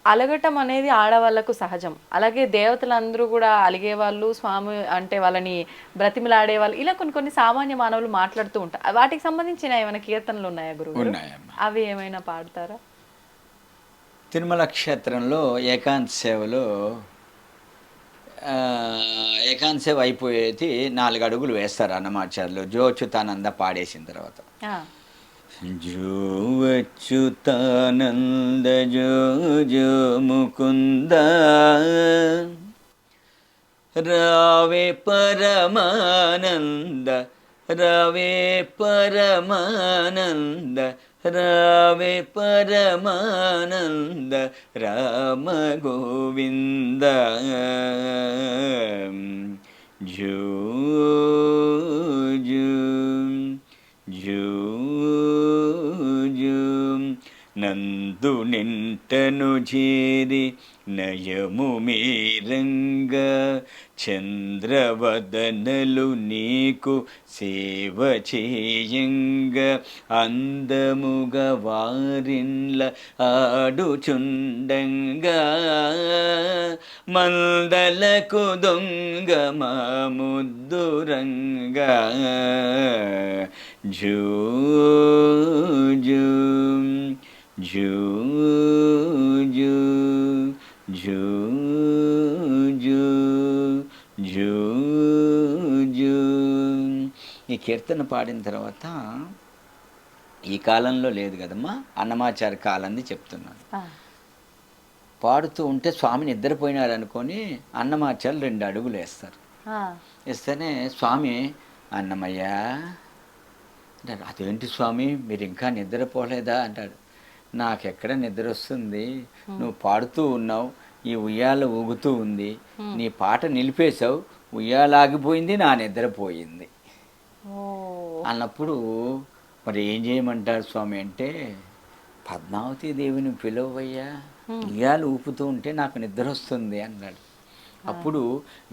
అలగటం అనేది ఆడవాళ్లకు సహజం. అలాగే దేవతలందరూ కూడా అలిగేవాళ్ళు, స్వామి అంటే వాళ్ళని బ్రతిమలాడేవాళ్ళు, ఇలా కొన్ని సామాన్య మానవులు మాట్లాడుతూ ఉంటారు. వాటికి సంబంధించిన ఏమైనా కీర్తనలు ఉన్నాయా గురువు? అవి ఏమైనా పాడతారా? తిరుమల క్షేత్రంలో ఏకాంత సేవలో ఏకాంత సేవ అయిపోయేది 4 అడుగులు వేస్తారు అన్నమాచార్యులు జోచ్యుతానంద పాడేసిన తర్వాత. జో అచ్యుతానంద జో జో ముకుంద రావే పరమానంద రావే పరమానంద రావే పరమానంద రామ గోవింద జో జో జో నందు నింటను చేరి నయము మీరంగ చంద్రవదనలు నీకు సేవ చేయంగ అందముగా వారిన్ల ఆడుచుండంగా మందలకు దొంగ మా ముద్దురంగా జూ జూ జూ జూ జూ జూ జూ జూ. ఈ కీర్తన పాడిన తర్వాత, ఈ కాలంలో లేదు కదమ్మా, అన్నమాచార్య కాలంది చెప్తున్నాను. పాడుతూ ఉంటే స్వామి నిద్రపోయినారు అనుకొని అన్నమాచార్యులు 2 అడుగులు వేస్తారు. వేస్తేనే స్వామి అన్నమయ్య అంటాడు, అదేంటి స్వామి మీరు ఇంకా నిద్రపోలేదా అంటాడు. నాకెక్కడ నిద్ర వస్తుంది, నువ్వు పాడుతూ ఉన్నావు, ఈ ఉయ్యాల ఊగుతూ ఉంది, నీ పాట నిలిపేశావు, ఉయ్యాల ఆగిపోయింది, నా నిద్రపోయింది అన్నప్పుడు మరి ఏం చేయమంటారు స్వామి అంటే, పద్మావతి దేవిని పిలువయ్యా, ఉయ్యాలు ఊపుతూ ఉంటే నాకు నిద్ర వస్తుంది అన్నాడు. అప్పుడు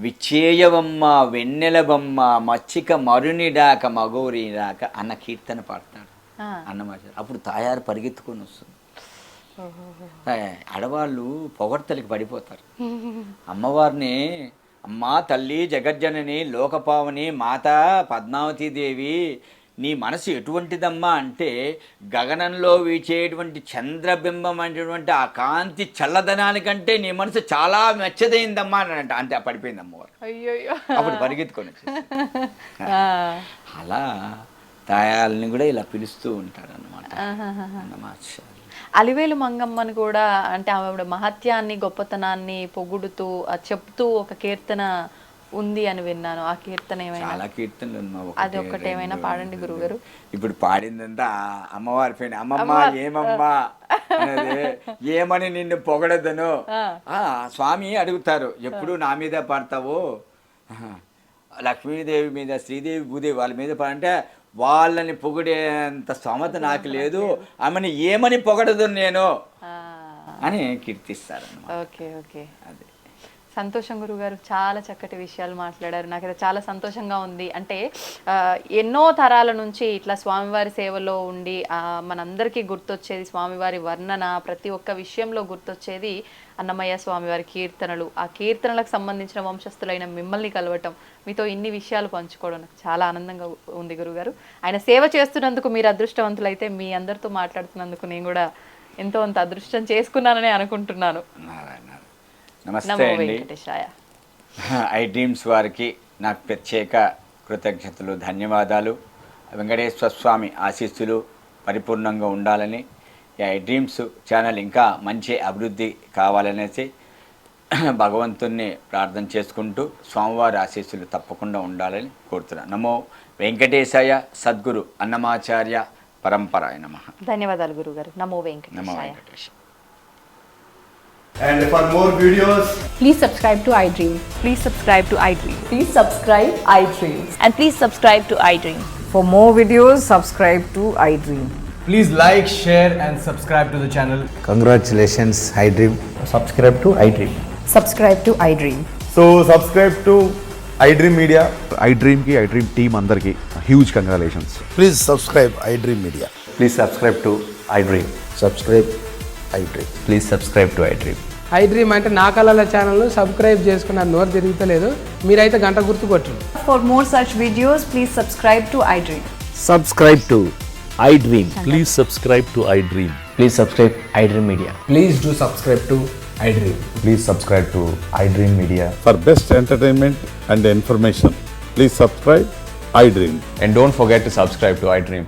విచ్చేయవమ్మ వెన్నెలబమ్మ మచ్చిక మరునిడాక మగోరిడాక అన్న కీర్తన పాడతాడు అన్నమాట. అప్పుడు తాయారు పరిగెత్తుకొని వస్తుంది. ఆడవాళ్ళు పొగడ్తలకి పడిపోతారు. అమ్మవారిని అమ్మా తల్లి జగజ్జనని లోకపావని మాత పద్మావతీదేవి నీ మనసు ఎటువంటిదమ్మా అంటే, గగనంలో వీచేటువంటి చంద్రబింబం అనేటువంటి ఆ కాంతి చల్లదనానికంటే నీ మనసు చాలా మెచ్చదైందమ్మా అని అంతే పడిపోయింది అమ్మవారు. అప్పుడు పరిగెత్తుకొని వచ్చేసి అలా తాయాలని కూడా ఇలా పిలుస్తూ ఉంటారు అన్నమాట. అలివేలు మంగమ్మని కూడా అంటే ఆవిడ మహత్యాన్ని గొప్పతనాన్ని పొగుడుతూ చెప్తూ ఒక కీర్తన ఉంది అని విన్నాను. ఆ కీర్తన ఏమైనా? చాలా కీర్తనలు ఉన్నావు. అది ఒక్కటి ఏమైనా పాడండి గురుగారు. ఇప్పుడు పాడిందంతా అమ్మవారి పైన. అమ్మమ్మ ఏమమ్మా అనేది, ఏమని నిన్ను పొగడదను స్వామి అడుగుతారు, ఎప్పుడు నా మీద పాడతావు, లక్ష్మీదేవి మీద శ్రీదేవి భూదేవి వాళ్ళ మీద పాడంటే వాళ్ళని పొగిడేంత స్తోమత నాకు లేదు, ఆమెను ఏమని పొగడదు నేను అని కీర్తిస్తారు. ఓకే ఓకే, అదే సంతోషం గురుగారు, చాలా చక్కటి విషయాలు మాట్లాడారు. నాకైతే చాలా సంతోషంగా ఉంది. అంటే ఎన్నో తరాల నుంచి ఇట్లా స్వామివారి సేవలో ఉండి మనందరికీ గుర్తొచ్చేది స్వామివారి వర్ణన, ప్రతి ఒక్క విషయంలో గుర్తొచ్చేది అన్నమయ్య స్వామివారి కీర్తనలు. ఆ కీర్తనలకు సంబంధించిన వంశస్థులైన మిమ్మల్ని కలవటం, మీతో ఇన్ని విషయాలు పంచుకోవడం నాకు చాలా ఆనందంగా ఉంది గురుగారు. ఆయన సేవ చేస్తున్నందుకు మీరు అదృష్టవంతులైతే, మీ అందరితో మాట్లాడుతున్నందుకు నేను కూడా ఎంతో అంత అదృష్టం చేసుకున్నానని అనుకుంటున్నాను. నమస్తే అండి. ఐ డ్రీమ్స్ వారికి నాకు ప్రత్యేక కృతజ్ఞతలు, ధన్యవాదాలు. వెంకటేశ్వర స్వామి ఆశీస్సులు పరిపూర్ణంగా ఉండాలని, ఈ ఐ డ్రీమ్స్ ఛానల్ ఇంకా మంచి అభివృద్ధి కావాలనేసి భగవంతుణ్ణి ప్రార్థన చేసుకుంటూ స్వామివారి ఆశీస్సులు తప్పకుండా ఉండాలని కోరుతున్నాను. నమో వెంకటేశాయ. సద్గురు అన్నమాచార్య పరంపరాయ నమః. ధన్యవాదాలు గురుగారు. నమో వెంకటేశాయ. And for more videos, please subscribe to iDream. Please subscribe to iDream. Please subscribe iDream. And please subscribe to iDream. For more videos, subscribe to iDream. please like, share and subscribe to the channel. Congratulations, iDream. Subscribe to iDream. Subscribe to iDream. So subscribe to iDream Media. iDream ki iDream team andarki huge congratulations. Please subscribe iDream Media. Please subscribe to iDream. Subscribe iDream. Please subscribe to iDream. iDream అంటే నా కళల ఛానల్ను subscribe చేసుకున్న నోరు తిరుగుతలేదు, మీరైతే గంట గుర్తు కొట్టండి. For more such videos, please subscribe to iDream. Subscribe to iDream. Please subscribe to iDream. Please subscribe iDream Media. Please do subscribe to iDream. Please subscribe to iDream Media. For best entertainment and information, please subscribe iDream. And don't forget to subscribe to iDream.